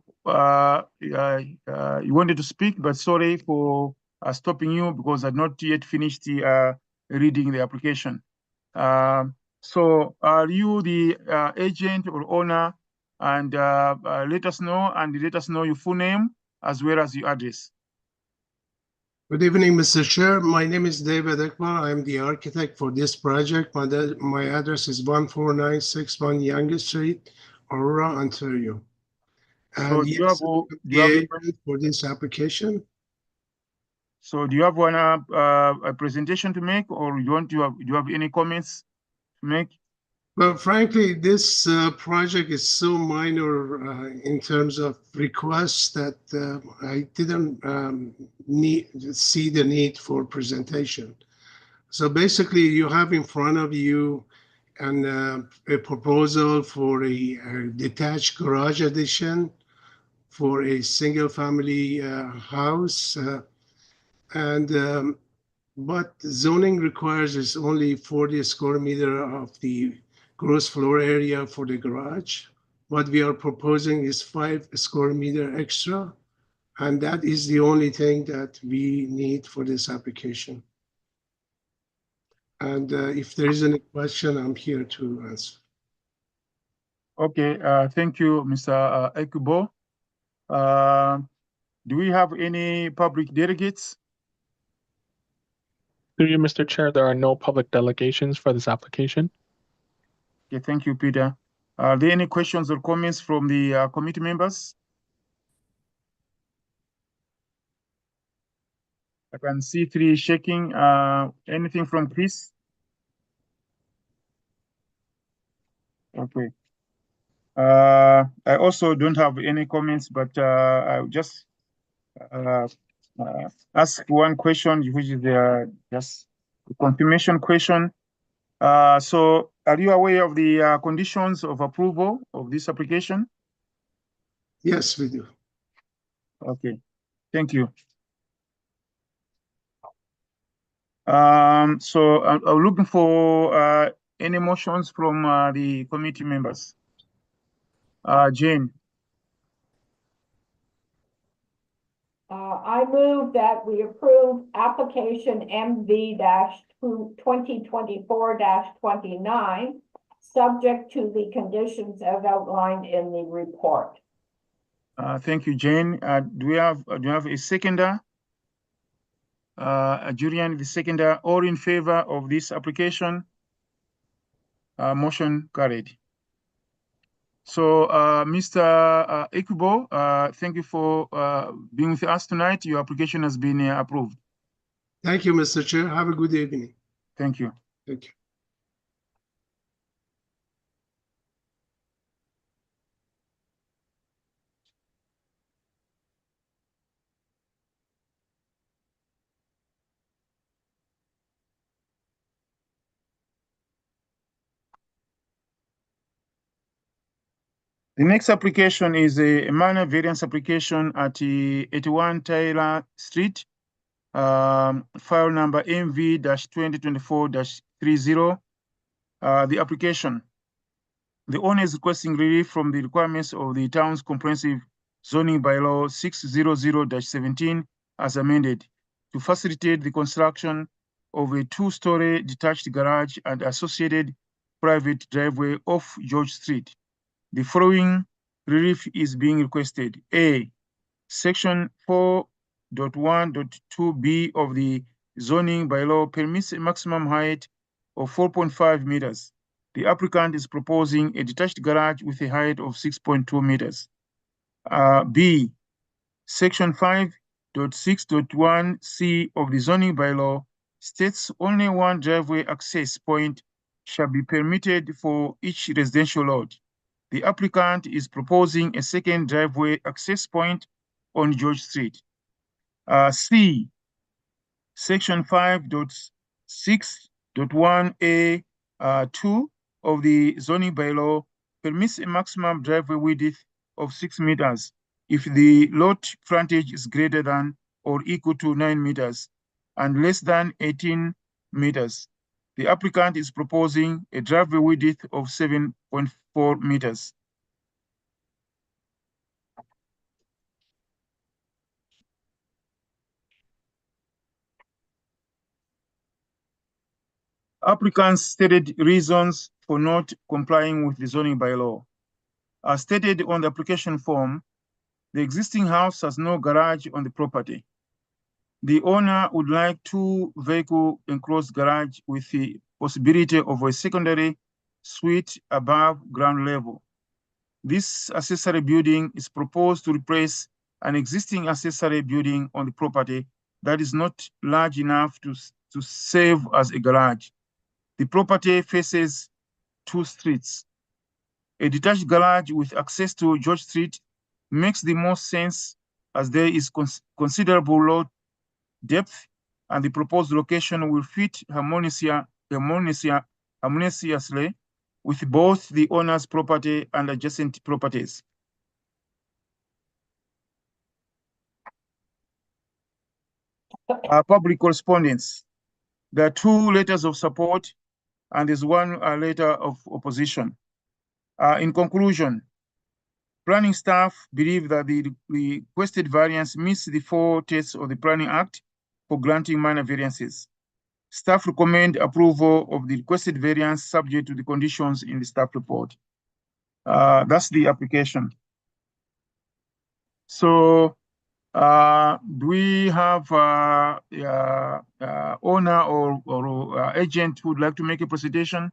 you wanted to speak, but sorry for stopping you because I'd not yet finished the reading the application. So are you the agent or owner? And let us know your full name as well as your address. Good evening, Mr. Chair. My name is David Ekman. I'm the architect for this project. My address is 14961 Yonge Street, Aurora, Ontario. So And do you yes, have the agent for this application. So do you have one a presentation to make, or do you have any comments to make? Well, frankly, this project is so minor in terms of requests that I didn't see the need for presentation. So basically, you have in front of you a proposal for a detached garage addition for a single-family house, and what zoning requires is only 40 square meter of the gross floor area for the garage. What we are proposing is 5 square meter extra, and that is the only thing that we need for this application. And if there is any question, I'm here to answer. Okay, thank you, Mr. Ekubo. Do we have any public delegates? Through you, Mr. Chair, there are no public delegations for this application. Okay, thank you, Peter. Are there any questions or comments from the committee members? I can see 3 shaking. Anything from Chris? Okay. I also don't have any comments, but I'll just ask one question, which is just a confirmation question. So are you aware of the conditions of approval of this application? Yes, we do. Okay, thank you. So I'm looking for any motions from the committee members. Jane. I move that we approve application MV-2024-29, subject to the conditions as outlined in the report. Thank you, Jane. Do you have a seconder? Julian, the seconder, all in favor of this application? Motion carried. So, Mr. Ekubo, thank you for being with us tonight. Your application has been approved. Thank you, Mr. Chair. Have a good evening. Thank you. Thank you. The next application is a minor variance application at 81 Taylor Street, file number MV-2024-30. The application. The owner is requesting relief from the requirements of the town's comprehensive zoning bylaw 600-17 as amended to facilitate the construction of a 2-story detached garage and associated private driveway off George Street. The following relief is being requested. A, Section 4.1.2b of the zoning bylaw permits a maximum height of 4.5 meters. The applicant is proposing a detached garage with a height of 6.2 meters. B, Section 5.6.1c of the zoning bylaw states only one driveway access point shall be permitted for each residential lot. The applicant is proposing a second driveway access point on George Street. C, Section 5.6 6.1A 2 of the zoning bylaw permits a maximum driveway width of 6 meters if the lot frontage is greater than or equal to 9 meters and less than 18 meters. The applicant is proposing a driveway width of 7.4 meters. Applicants stated reasons for not complying with the zoning bylaw. As stated on the application form, the existing house has no garage on the property. The owner would like 2 vehicle enclosed garage with the possibility of a secondary suite above ground level. This accessory building is proposed to replace an existing accessory building on the property that is not large enough to serve as a garage. The property faces 2 streets. A detached garage with access to George Street makes the most sense as there is considerable load depth and the proposed location will fit harmoniously with both the owner's property and adjacent properties. Public correspondence. There are 2 letters of support and there's 1 letter of opposition. In conclusion, planning staff believe that the requested variance meets the 4 tests of the Planning Act for granting minor variances. Staff recommend approval of the requested variance subject to the conditions in the staff report. That's the application. So, do we have owner or agent who would like to make a presentation?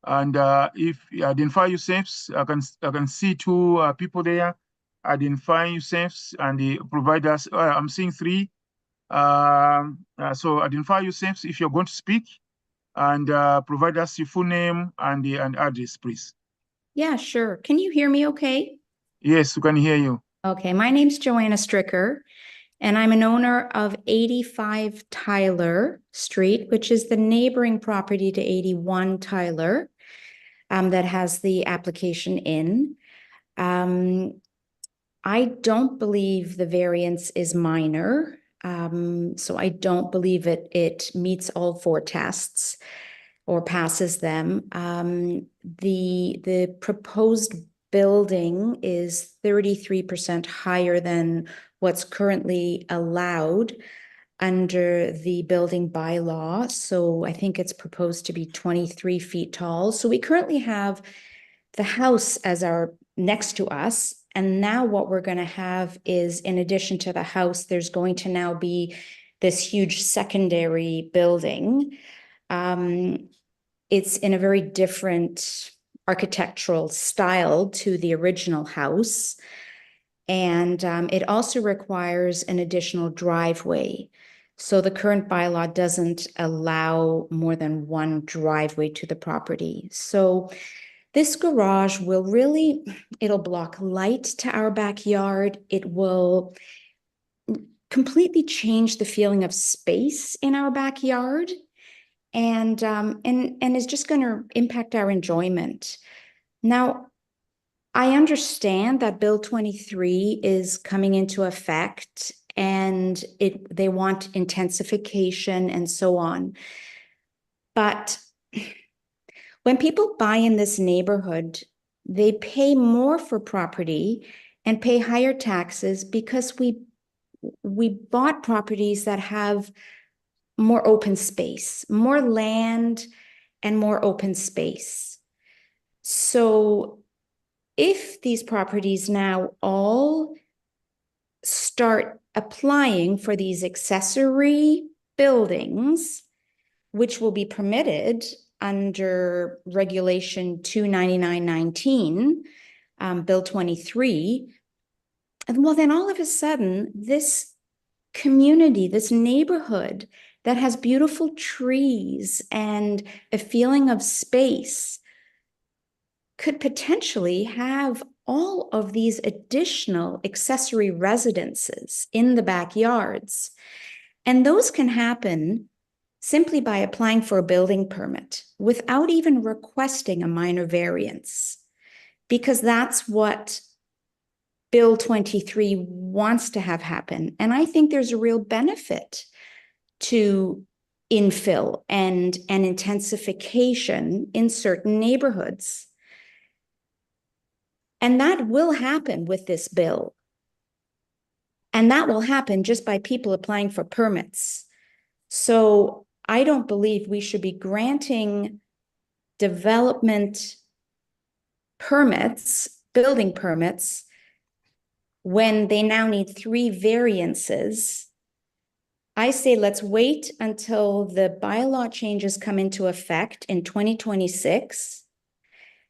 And if you identify yourselves, I can see 2 people there. Identify yourselves and the providers. I'm seeing 3. So identify yourselves if you're going to speak, and provide us your full name and address, please. Yeah, sure. Can you hear me okay? Yes, we can hear you. Okay, my name's Joanna Stricker, and I'm an owner of 85 Tyler Street, which is the neighboring property to 81 Tyler, that has the application in. I don't believe the variance is minor, so I don't believe it meets all 4 tests or passes them. The proposed building is 33% higher than what's currently allowed under the building bylaw. So I think it's proposed to be 23 feet tall. So we currently have the house as our next to us. And now what we're going to have is, in addition to the house, there's going to now be this huge secondary building. It's in a very different architectural style to the original house. And it also requires an additional driveway. So the current bylaw doesn't allow more than 1 driveway to the property. So this garage will really, it'll block light to our backyard. It will completely change the feeling of space in our backyard, and is just going to impact our enjoyment. Now, I understand that Bill 23 is coming into effect, and they want intensification and so on. But when people buy in this neighborhood, they pay more for property and pay higher taxes because we bought properties that have more open space, more land and more open space. So if these properties now all start applying for these accessory buildings, which will be permitted under Regulation 29919, Bill 23, and well, then all of a sudden, this community, this neighborhood that has beautiful trees and a feeling of space could potentially have all of these additional accessory residences in the backyards. And those can happen simply by applying for a building permit without even requesting a minor variance, because that's what Bill 23 wants to have happen. And I think there's a real benefit to infill and intensification in certain neighborhoods. And that will happen with this bill. And that will happen just by people applying for permits. So I don't believe we should be granting development permits, building permits, when they now need 3 variances. I say let's wait until the bylaw changes come into effect in 2026.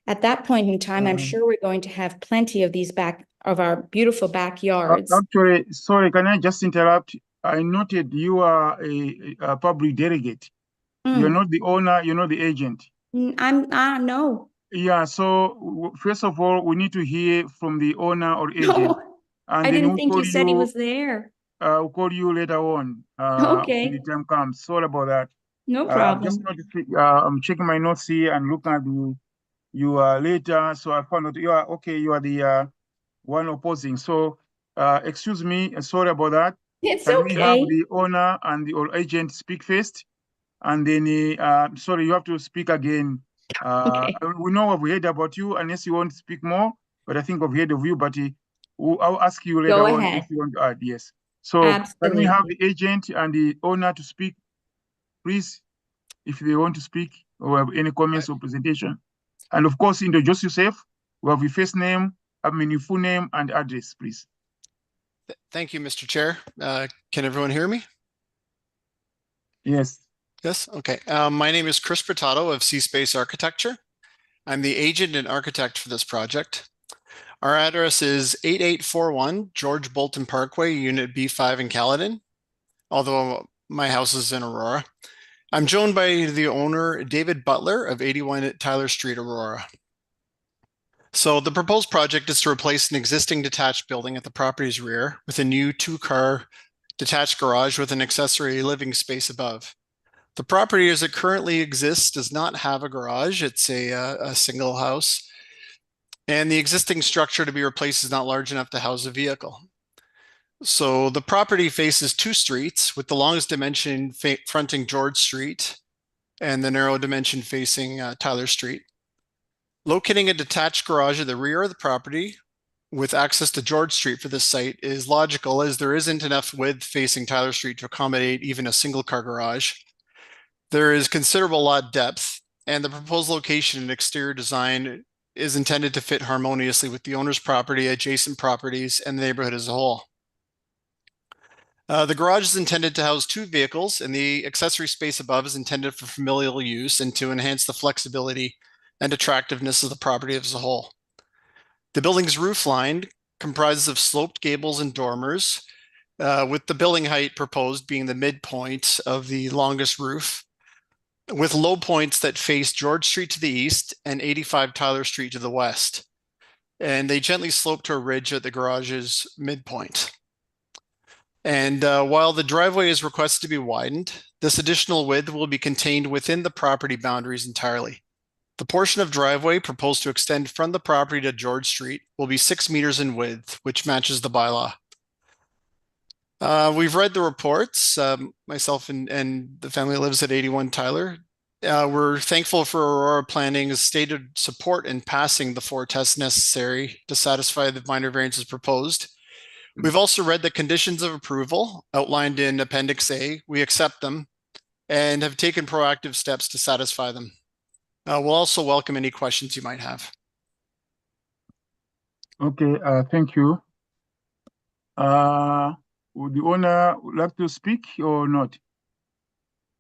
At that point in time, I'm sure we're going to have plenty of these of our beautiful backyards. Actually, sorry, can I just interrupt? I noted you are a public delegate. You're not the owner, you're not the agent. No. Yeah, so first of all, we need to hear from the owner or agent. No, And I then didn't we'll think call you said he was there. We'll call you later on Okay. when the time comes. Sorry about that. No Just problem. noticed, I'm checking my notes here and looking at you later. So I found out you are okay. You are the one opposing. So excuse me. Sorry about that. It's Can we have okay. the owner and the or agent speak first? And then, sorry, you have to speak again. Okay. We know we've heard about you, unless you want to speak more, but I think we've heard of you, but I'll ask you later Go on ahead. if you want to add, yes. So can we have Absolutely. the agent and the owner to speak, please, if they want to speak or have any comments or presentation? And of course, introduce yourself. We have your first name, your full name and address, please. Thank you, Mr. Chair. Can everyone hear me? Yes. Yes, okay. My name is Chris Bertato of C-Space Architecture. I'm the agent and architect for this project. Our address is 8841 George Bolton Parkway, Unit B5 in Caledon, although my house is in Aurora. I'm joined by the owner, David Butler of 81 Tyler Street, Aurora. So the proposed project is to replace an existing detached building at the property's rear with a new 2-car detached garage with an accessory living space above. The property as it currently exists does not have a garage. It's a single house. And the existing structure to be replaced is not large enough to house a vehicle. So the property faces 2 streets, with the longest dimension fronting George Street and the narrow dimension facing Tyler Street. Locating a detached garage at the rear of the property with access to George Street for this site is logical, as there isn't enough width facing Tyler Street to accommodate even a single-car garage. There is considerable lot depth, and the proposed location and exterior design is intended to fit harmoniously with the owner's property, adjacent properties, and the neighborhood as a whole. The garage is intended to house 2 vehicles, and the accessory space above is intended for familial use and to enhance the flexibility and attractiveness of the property as a whole. The building's roof line comprises of sloped gables and dormers, with the building height proposed being the midpoint of the longest roof, with low points that face George Street to the east and 85 Tyler Street to the west. And they gently slope to a ridge at the garage's midpoint. And while the driveway is requested to be widened, this additional width will be contained within the property boundaries entirely. The portion of driveway proposed to extend from the property to George Street will be 6 meters in width, which matches the bylaw. We've read the reports, myself and the family lives at 81 Tyler. We're thankful for Aurora Planning's stated support in passing the 4 tests necessary to satisfy the minor variances proposed. We've also read the conditions of approval outlined in Appendix A. We accept them and have taken proactive steps to satisfy them. We'll also welcome any questions you might have. Okay, thank you. Would the owner like to speak or not?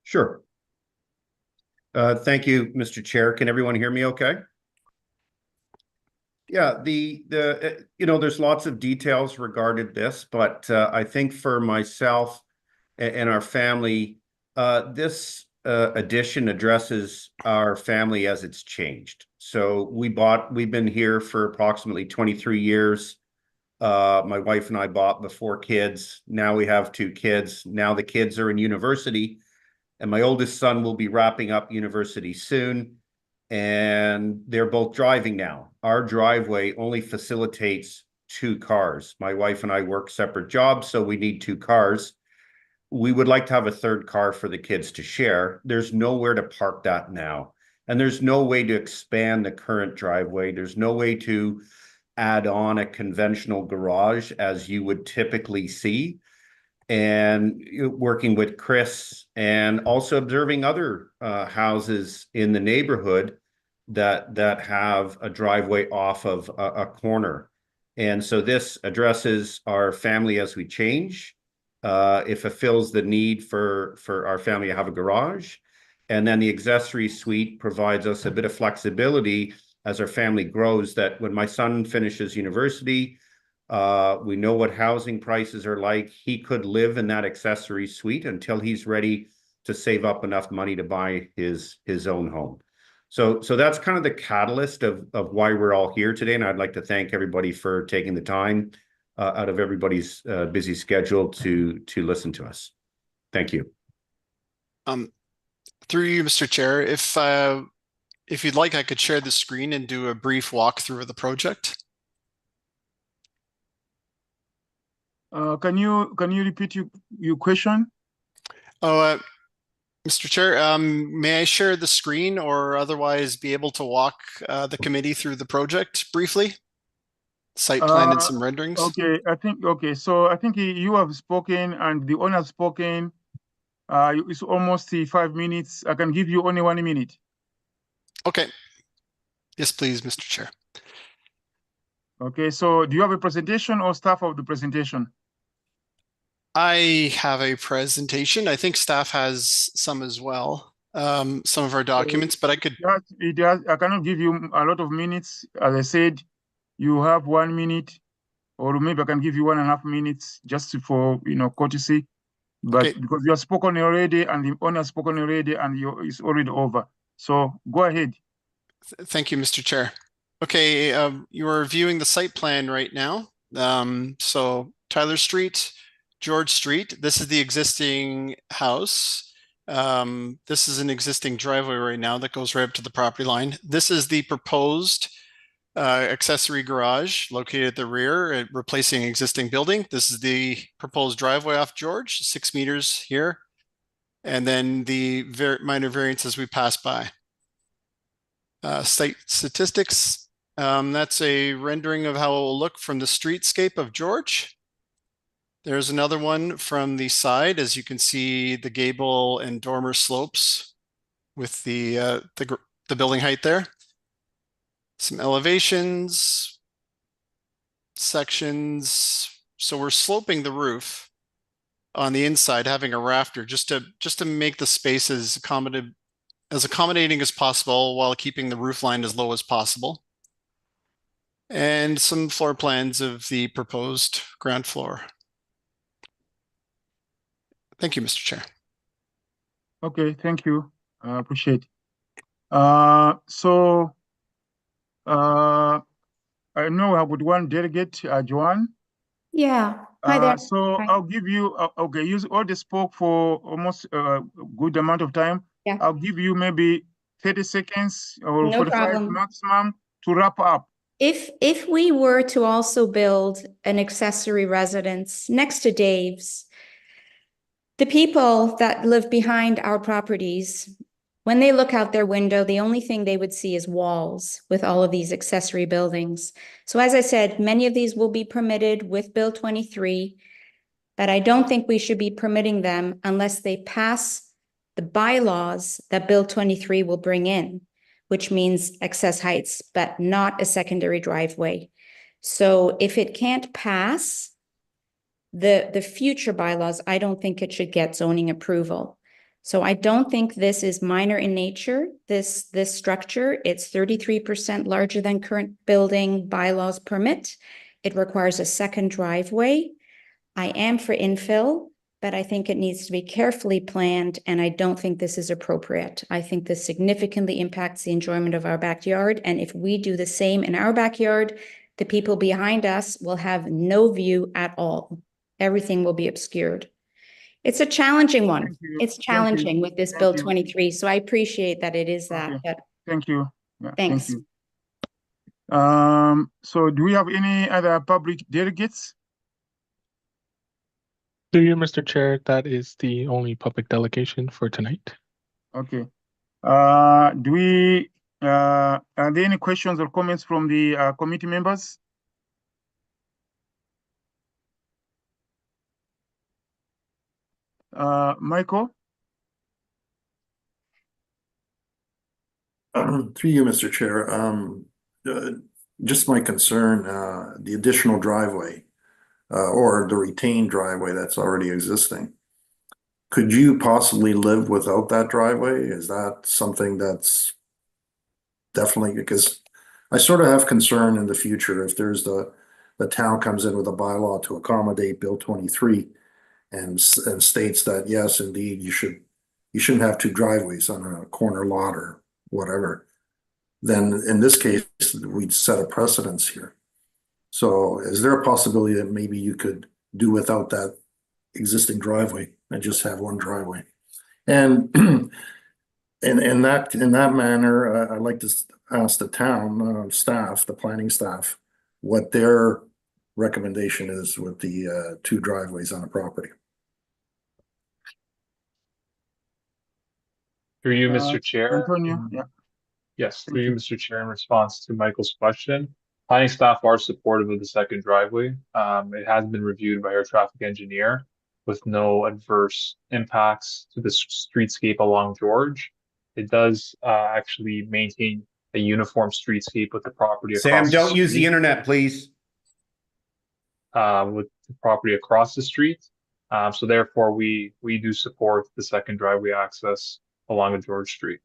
Sure. Thank you, Mr. Chair. Can everyone hear me okay? Yeah, there's lots of details regarding this, but I think for myself and our family, this addition addresses our family as it's changed. So we've been here for approximately 23 years. My wife and I bought before kids. Now we have 2 kids. Now the kids are in university. and my oldest son will be wrapping up university soon, and they're both driving now. Our driveway only facilitates 2 cars. My wife and I work separate jobs, so we need 2 cars. We would like to have a 3rd car for the kids to share. There's nowhere to park that now. And there's no way to expand the current driveway. There's no way to add on a conventional garage as you would typically see. And working with Chris and also observing other houses in the neighborhood that have a driveway off of a corner. And so this addresses our family as we change. It fulfills the need for our family to have a garage. And then the accessory suite provides us a bit of flexibility as our family grows, that when my son finishes university, we know what housing prices are like. He could live in that accessory suite until he's ready to save up enough money to buy his own home. So that's kind of the catalyst of why we're all here today. And I'd like to thank everybody for taking the time out of everybody's busy schedule to listen to us. Thank you. Through you, Mr. Chair, if you'd like, I could share the screen and do a brief walkthrough of the project. Can you repeat your question? Oh, Mr. Chair, may I share the screen or otherwise be able to walk the committee through the project briefly? Site plan and some renderings. Okay, so I think you have spoken and the owner has spoken. It's almost 5 minutes. I can give you only 1 minute. Okay. Yes, please, Mr. Chair. Okay, so do you have a presentation or staff of the presentation? I have a presentation. I think staff has some as well. Some of our documents, but I could. I cannot give you a lot of minutes. As I said, you have 1 minute, or maybe I can give you 1.5 minutes just for courtesy. But Okay. Because you have spoken already and the owner has spoken already and it's already over. So go ahead. Thank you, Mr. Chair. Okay, you are viewing the site plan right now. So Tyler Street, George Street, this is the existing house. This is an existing driveway right now that goes right up to the property line. This is the proposed accessory garage located at the rear, replacing an existing building. This is the proposed driveway off George, 6 meters here. And then the minor variances we pass by. Site statistics, that's a rendering of how it will look from the streetscape of George. There's another one from the side, as you can see the gable and dormer slopes with the building height there. Some elevations, sections. So we're sloping the roof on the inside, having a rafter just to make the space as accommodating as possible while keeping the roof line as low as possible. And some floor plans of the proposed ground floor. Thank you, Mr. Chair. Okay, thank you. I appreciate it. I know I would one delegate, Joanne. Yeah. Hi there. So Hi. I'll give you, okay, you already spoke for almost a good amount of time. Yeah. I'll give you maybe 30 seconds or No 45 problem. maximum to wrap up. If we were to also build an accessory residence next to Dave's, the people that live behind our properties, when they look out their window, the only thing they would see is walls with all of these accessory buildings. So as I said, many of these will be permitted with Bill 23, but I don't think we should be permitting them unless they pass the bylaws that Bill 23 will bring in, which means excess heights, but not a secondary driveway. So if it can't pass the future bylaws, I don't think it should get zoning approval. So I don't think this is minor in nature, this structure. It's 33% larger than current building bylaws permit. It requires a second driveway. I am for infill, but I think it needs to be carefully planned, and I don't think this is appropriate. I think this significantly impacts the enjoyment of our backyard, and if we do the same in our backyard, the people behind us will have no view at all. Everything will be obscured. It's a challenging one. Thank you. It's Thank you. challenging with this Thank Bill you. 23, so I appreciate that it is that, Okay. but Thank you. Yeah, thanks. thank you. So do we have any other public delegates? Through you, Mr. Chair, that is the only public delegation for tonight. Okay. Are there any questions or comments from the committee members? Michael? Through you, Mr. Chair, just my concern, the additional driveway, or the retained driveway that's already existing. Could you possibly live without that driveway? Is that something that's definitely, because I sort of have concern in the future if there's the town comes in with a bylaw to accommodate Bill 23 and states that, yes, indeed, you shouldn't have two driveways on a corner lot or whatever. Then in this case, we'd set a precedence here. So is there a possibility that maybe you could do without that existing driveway and just have one driveway? And in that manner, I'd like to ask the town staff, the planning staff, what their recommendation is with the two driveways on a property. Through you, Mr. Chair. Antonio, yeah. Yes, Thank through you, you. Mr. Chair, in response to Michael's question, planning staff are supportive of the second driveway. It has been reviewed by our traffic engineer with no adverse impacts to the streetscape along George. It does actually maintain a uniform streetscape with the property across Sam, the don't use the street, internet, please. with the property across the street. So therefore, we do support the second driveway access along a George Street.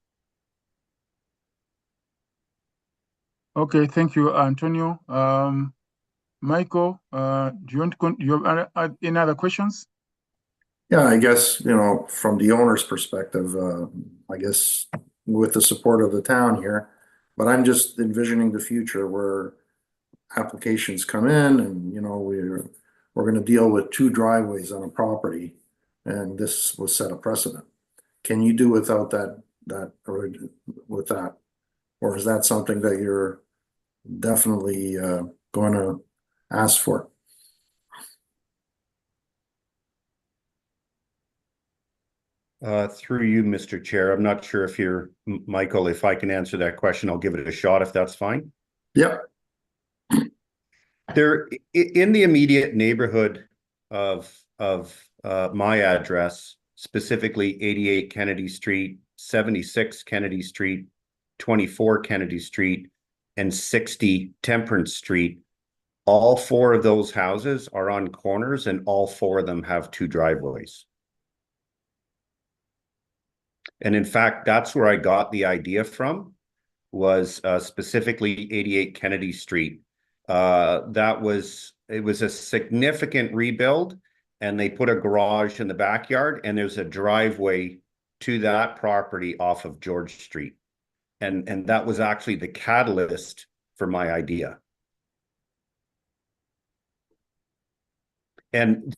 Okay, thank you, Antonio. Michael, do you want to you have any other questions? Yeah, I guess, from the owner's perspective, I guess with the support of the town here, but I'm just envisioning the future where applications come in and, we're going to deal with two driveways on a property, and this will set a precedent. Can you do without that or with that? Or is that something that you're definitely going to ask for? Through you, Mr. Chair, I'm not sure if you're Michael, if I can answer that question, I'll give it a shot if that's fine. Yep. There, in the immediate neighborhood of my address, specifically 88 Kennedy Street, 76 Kennedy Street, 24 Kennedy Street, and 60 Temperance Street, all four of those houses are on corners and all four of them have two driveways. And in fact, that's where I got the idea from, was specifically 88 Kennedy Street. It was a significant rebuild, and they put a garage in the backyard, and there's a driveway to that property off of George Street. And that was actually the catalyst for my idea. And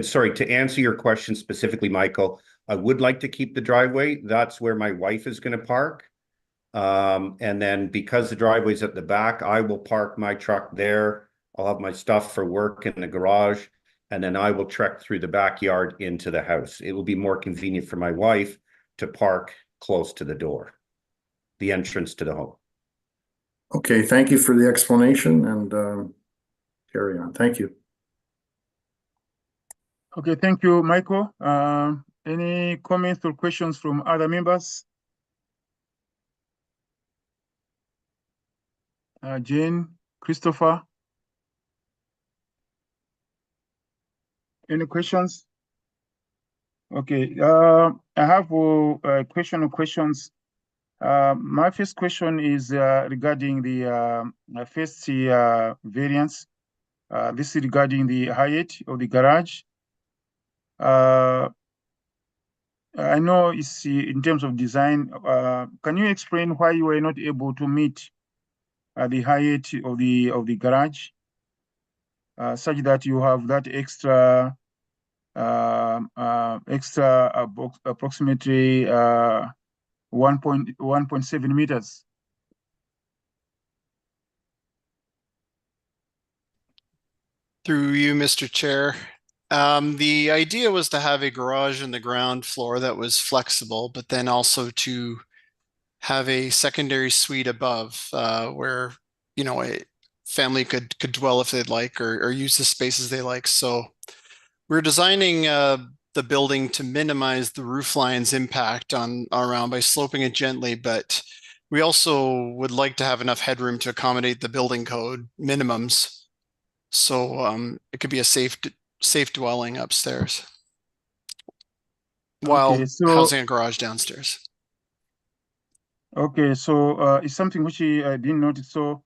sorry, to answer your question specifically, Michael, I would like to keep the driveway. That's where my wife is going to park. And then because the driveway's at the back, I will park my truck there. I'll have my stuff for work in the garage, and then I will trek through the backyard into the house. It will be more convenient for my wife to park close to the door, the entrance to the home. Okay, thank you for the explanation, and carry on. Thank you. Okay, thank you, Michael. Any comments or questions from other members? Jane, Christopher? Any questions? Okay, I have a question or questions. My first question is regarding the first variance. This is regarding the height of the garage. I know it's in terms of design. Can you explain why you were not able to meet the height of the garage, such that you have that extra extra approximately 1.7 meters. Through you, Mr. Chair. The idea was to have a garage in the ground floor that was flexible, but then also to have a secondary suite above, where, you know, a family could dwell if they'd like, or use the spaces they like. So we're designing the building to minimize the roof line's impact on around by sloping it gently, but we also would like to have enough headroom to accommodate the building code minimums. So it could be a safe dwelling upstairs while Okay, so housing a garage downstairs. okay, so it's something which I didn't notice. So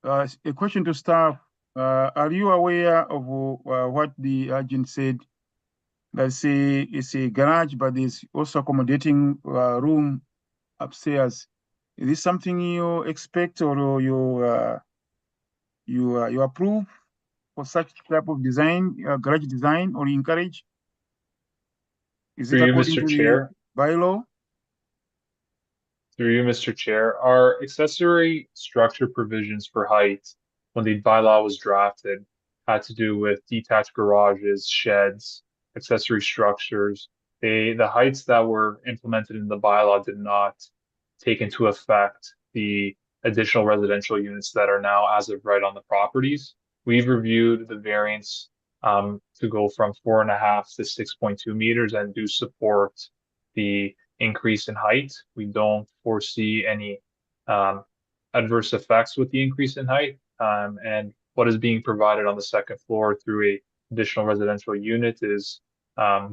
a question to staff: are you aware of what the agent said? Let's say it's a garage, but there's also accommodating room upstairs. Is this something you expect or you approve for such type of design, garage design, or encourage? Is it Through you, according Mr. to the Chair. bylaw? Through you, Mr. Chair, our accessory structure provisions for height, when the bylaw was drafted, had to do with detached garages, sheds, accessory structures. The heights that were implemented in the bylaw did not take into effect the additional residential units that are now as of right on the properties. We've reviewed the variance to go from 4.5 to 6.2 meters and do support the increase in height. We don't foresee any adverse effects with the increase in height. And what is being provided on the second floor through a additional residential unit is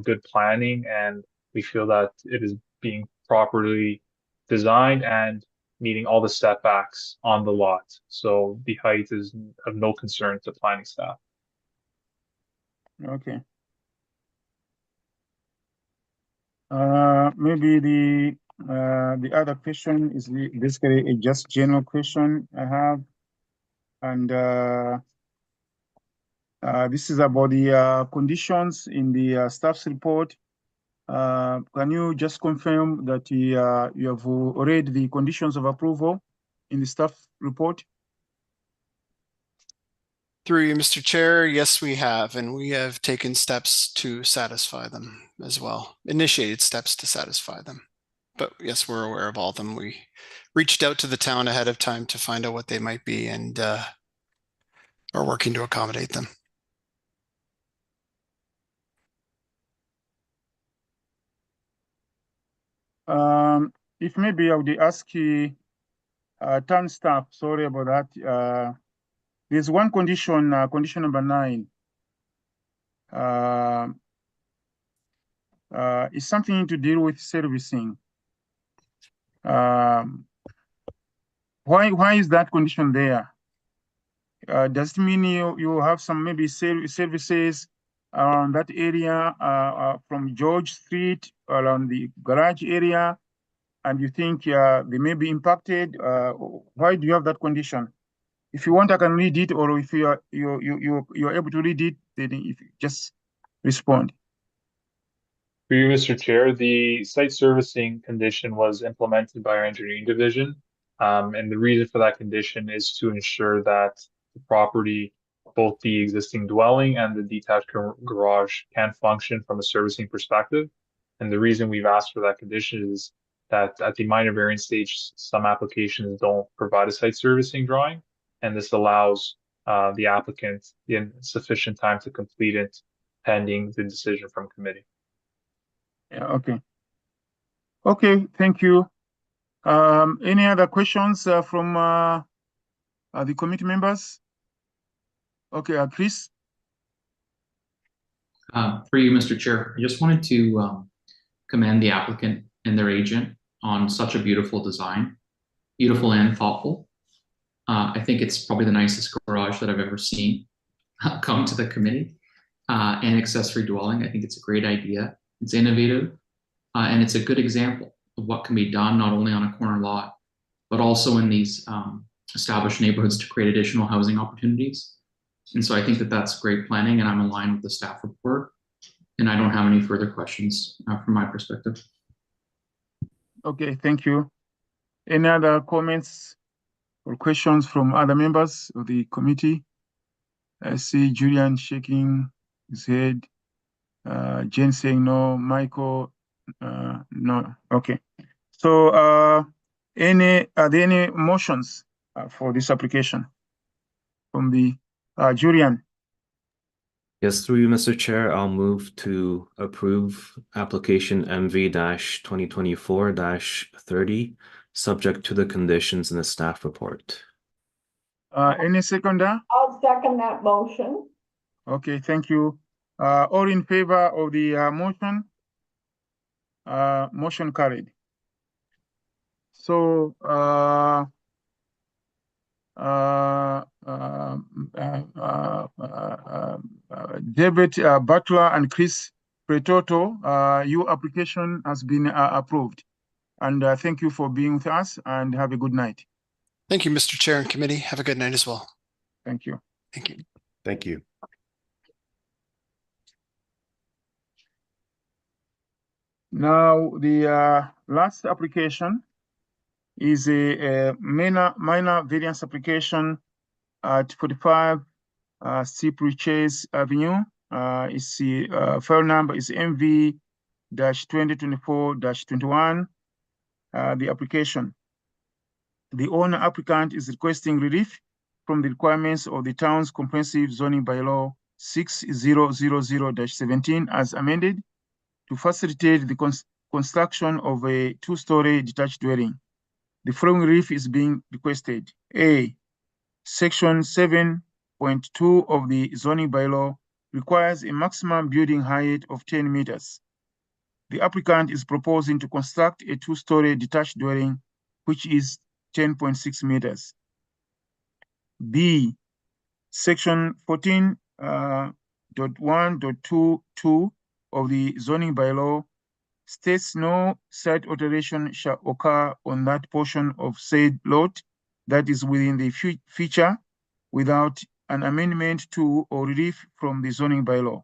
good planning, and we feel that it is being properly designed and meeting all the setbacks on the lot. So the height is of no concern to planning staff. Okay. Maybe the other question is basically a just general question I have, and this is about the conditions in the staff's report. Can you just confirm that you have read the conditions of approval in the staff report? Through you, Mr. Chair, yes, we have, and we have taken steps to satisfy them as well, initiated steps to satisfy them. But yes, we're aware of all of them. We reached out to the town ahead of time to find out what they might be, and are working to accommodate them. If maybe I would ask town staff, sorry about that. There's one condition, condition number 9. It's something to deal with servicing. Why is that condition there? Does it mean you have some maybe services around that area from George Street around the garage area, and you think they may be impacted? Why do you have that condition? If you want, I can read it, or if you're able to read it, then if you just respond. For you, Mr. Chair, the site servicing condition was implemented by our engineering division. And the reason for that condition is to ensure that the property, both the existing dwelling and the detached garage, can function from a servicing perspective. And the reason we've asked for that condition is that at the minor variance stage, some applications don't provide a site servicing drawing, and this allows the applicant sufficient time to complete it pending the decision from committee. Yeah, okay. Okay, thank you. Any other questions from the committee members? Okay, Chris? For you, Mr. Chair, I just wanted to commend the applicant and their agent on such a beautiful design, beautiful and thoughtful. I think it's probably the nicest garage that I've ever seen come to the committee. And accessory dwelling, I think it's a great idea. It's innovative, and it's a good example of what can be done not only on a corner lot, but also in these established neighborhoods to create additional housing opportunities. And so I think that that's great planning, and I'm aligned with the staff report. And I don't have any further questions from my perspective. Okay, thank you. Any other comments or questions from other members of the committee? I see Julian shaking his head. Jane saying no. Michael, no. Okay. So, are there any motions for this application from the Julian? Yes, through you, Mr. Chair, I'll move to approve application MV-2024-30, subject to the conditions in the staff report. Any seconder? I'll second that motion. Okay, thank you. All in favor of the motion? Motion carried. So, David Butler and Chris Pretoto, your application has been approved. And thank you for being with us and have a good night. Thank you, Mr. Chair and committee. Have a good night as well. Thank you. Thank you. Thank you. Now, the last application is a minor variance application at 45 Cypress Chase Avenue. Its file number is MV-2024-21. The application. The owner applicant is requesting relief from the requirements of the town's comprehensive zoning bylaw 6000-17 as amended to facilitate the construction of a two-story detached dwelling. The following relief is being requested. A, Section 7.2 of the zoning bylaw requires a maximum building height of 10 meters. The applicant is proposing to construct a two-story detached dwelling, which is 10.6 meters. B, Section 14.1.22 of the zoning bylaw states no site alteration shall occur on that portion of said lot that is within the feature without an amendment to or relief from the zoning bylaw.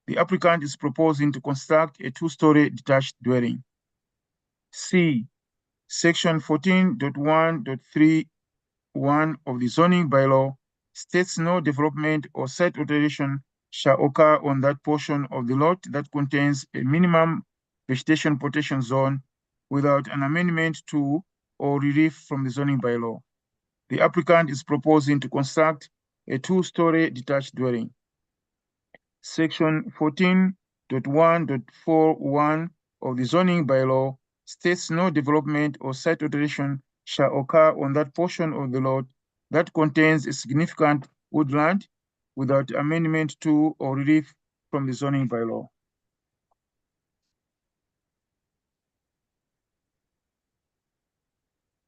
The applicant is proposing to construct a two-story detached dwelling. C, Section 14.1.31 of the zoning bylaw states no development or site alteration shall occur on that portion of the lot that contains a minimum vegetation protection zone without an amendment to or relief from the zoning bylaw. The applicant is proposing to construct a two-story detached dwelling. Section 14.1.41 of the zoning bylaw states no development or site alteration shall occur on that portion of the lot that contains a significant woodland without amendment to or relief from the zoning bylaw.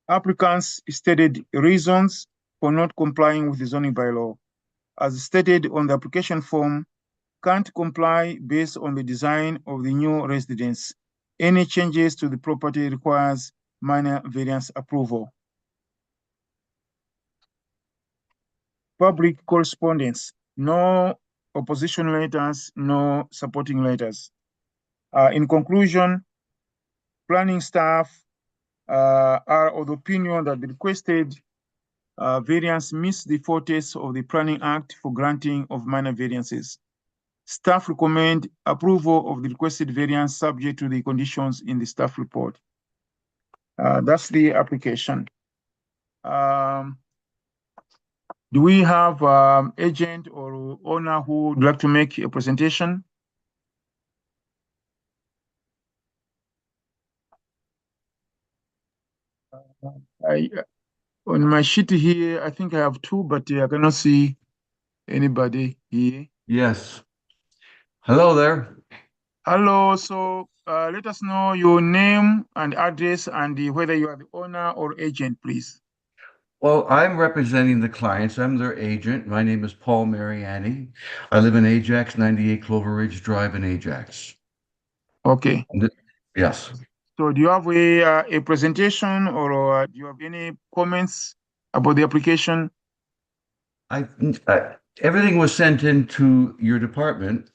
Applicants stated reasons for not complying with the zoning bylaw. As stated on the application form, can't comply based on the design of the new residence. Any changes to the property requires minor variance approval. Public correspondence, no opposition letters, no supporting letters. In conclusion, planning staff are of the opinion that the requested variance meets the fortes of the Planning Act for granting of minor variances. Staff recommend approval of the requested variance subject to the conditions in the staff report. That's the application. Do we have agent or owner who would like to make a presentation? On my sheet here, I think I have two, but I cannot see anybody here. Yes. Hello there. Hello. So let us know your name and address and whether you are the owner or agent, please. Well, I'm representing the clients. I'm their agent. My name is Paul Mariani. I live in Ajax, 98 Clover Ridge Drive in Ajax. Okay. Yes. So do you have a presentation or do you have any comments about the application? Everything was sent into your department.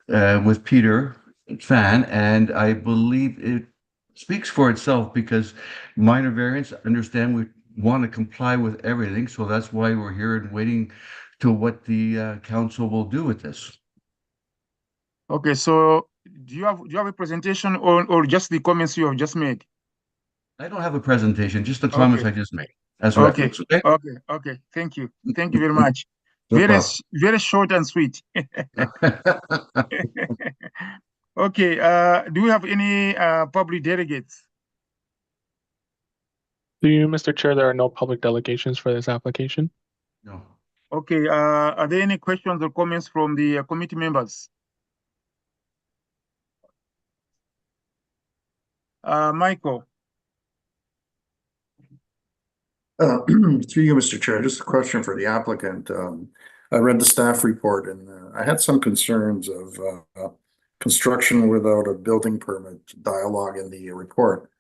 with Peter Fan, and I believe it speaks for itself because minor variants, understand we want to comply with everything, so that's why we're here and waiting to what the council will do with this. Okay, so do you have a presentation or just the comments you have just made? I don't have a presentation, just the comments Okay. I just made as Okay, reference, okay? okay. Thank you very much. No Very problem. very short and sweet. Okay, do we have any public delegates? To you, Mr. Chair, there are no public delegations for this application. No. Okay, are there any questions or comments from the committee members? Michael. Through you, Mr. Chair, just a question for the applicant. I read the staff report and I had some concerns of construction without a building permit dialogue in the report.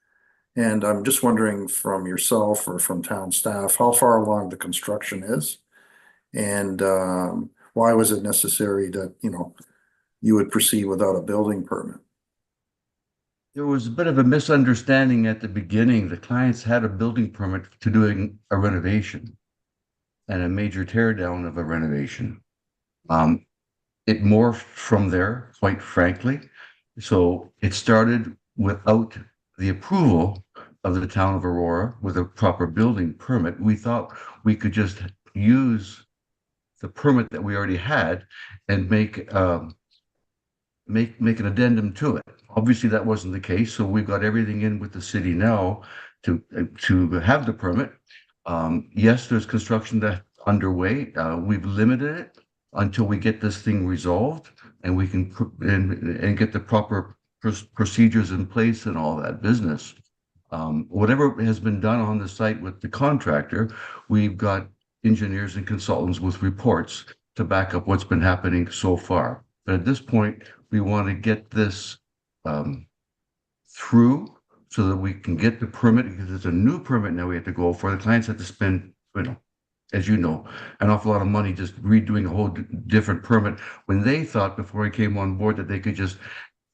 And I'm just wondering from yourself or from town staff, how far along the construction is? And why was it necessary that, you would proceed without a building permit? There was a bit of a misunderstanding at the beginning. The clients had a building permit to doing a renovation and a major tear down of a renovation. It morphed from there, quite frankly. So it started without the approval of the town of Aurora with a proper building permit. We thought we could just use the permit that we already had and make an addendum to it. Obviously, that wasn't the case, so we've got everything in with the city now to have the permit. Yes, there's construction that's underway. We've limited it until we get this thing resolved and we can and get the proper procedures in place and all that business. Whatever has been done on the site with the contractor, we've got engineers and consultants with reports to back up what's been happening so far. But at this point, we want to get this through so that we can get the permit, because it's a new permit now we have to go for. The clients have to spend, as you know, an awful lot of money just redoing a whole different permit when they thought before I came on board that they could just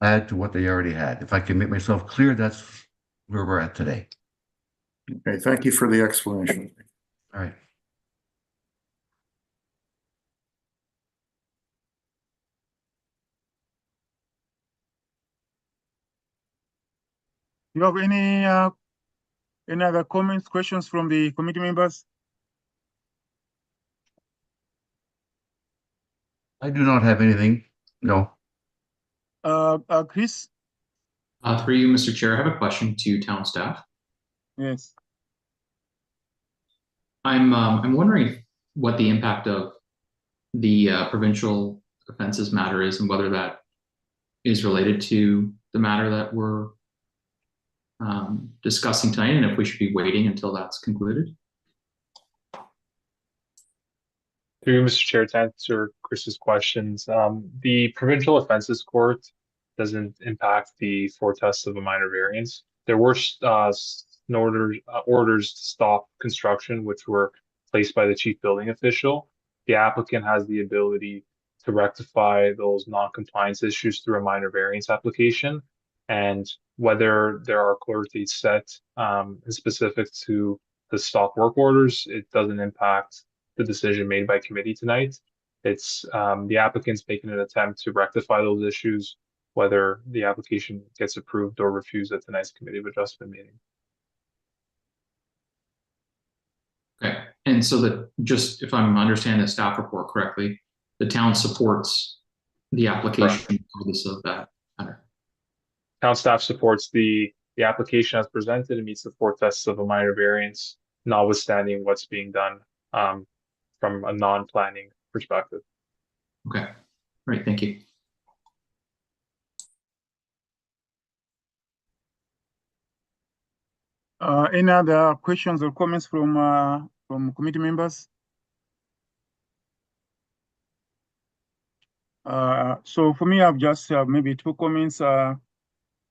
add to what they already had. If I can make myself clear, that's where we're at today. Okay, thank you for the explanation. All right. Do you have any other comments, questions from the committee members? I do not have anything. No. Chris? Through you, Mr. Chair, I have a question to town staff. Yes. I'm wondering what the impact of the provincial offenses matter is and whether that is related to the matter that we're discussing tonight, and if we should be waiting until that's concluded. Through you, Mr. Chair, to answer Chris's questions, the provincial offenses court doesn't impact the foretests of a minor variance. There were orders to stop construction, which were placed by the chief building official. The applicant has the ability to rectify those non-compliance issues through a minor variance application. And whether there are clear dates set specific to the stop work orders, it doesn't impact the decision made by committee tonight. It's the applicant's making an attempt to rectify those issues, whether the application gets approved or refused at tonight's committee of adjustment meeting. Okay, and so that, just if I'm understanding the staff report correctly, the town supports the application regardless of that matter. Town staff supports the application as presented and meets the foretests of a minor variance, notwithstanding what's being done from a non-planning perspective. Okay, great, thank you. Any other questions or comments from committee members? So for me, I've just maybe two comments.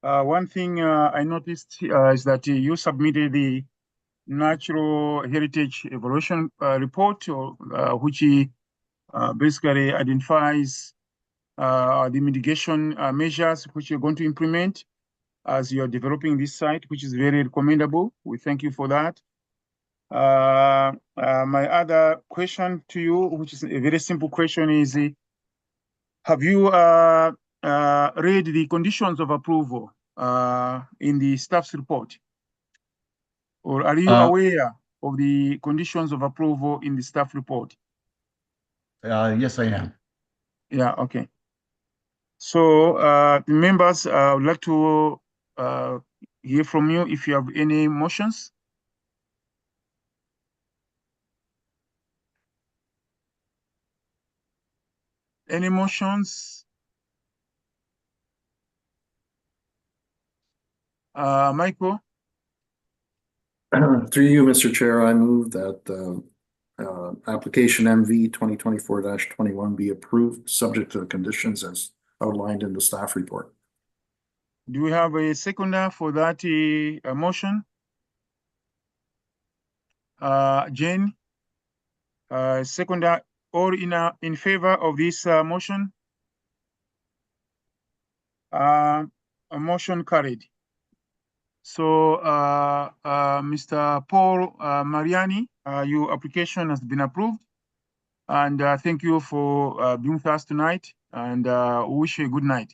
One thing I noticed is that you submitted the Natural Heritage Evaluation report, which basically identifies the mitigation measures which you're going to implement as you're developing this site, which is very recommendable. We thank you for that. My other question to you, which is a very simple question, is have you read the conditions of approval in the staff's report? Or are you aware of the conditions of approval in the staff report? Yes, I am. Yeah, okay. So the members, I would like to hear from you if you have any motions. Any motions? Michael? Through you, Mr. Chair, I move that application MV 2024-21 be approved, subject to the conditions as outlined in the staff report. Do we have a seconder for that motion? Jane? Seconder, all in favor of this motion? A motion carried. So, Mr. Paul Mariani, your application has been approved. And thank you for being with us tonight, and wish you a good night.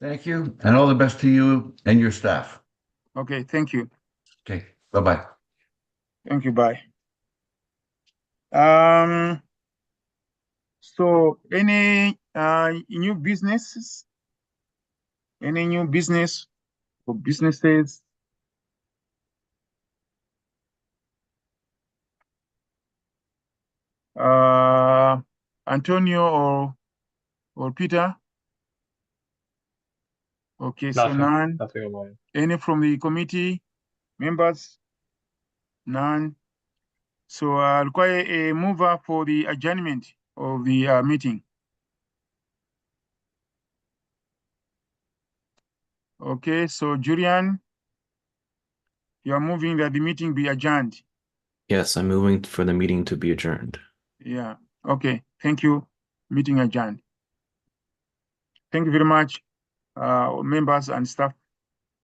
Thank you, and all the best to you and your staff. Okay, thank you. Okay, bye-bye. Thank you, bye. So any new businesses? Any new business or businesses? Antonio or Peter? Okay, so none. Nothing on mine. Any from the committee members? None. So I require a mover for the adjournment of the meeting. Okay, so Julian, you are moving that the meeting be adjourned. Yes, I'm moving for the meeting to be adjourned. Yeah, okay, thank you. Meeting adjourned. Thank you very much, members and staff.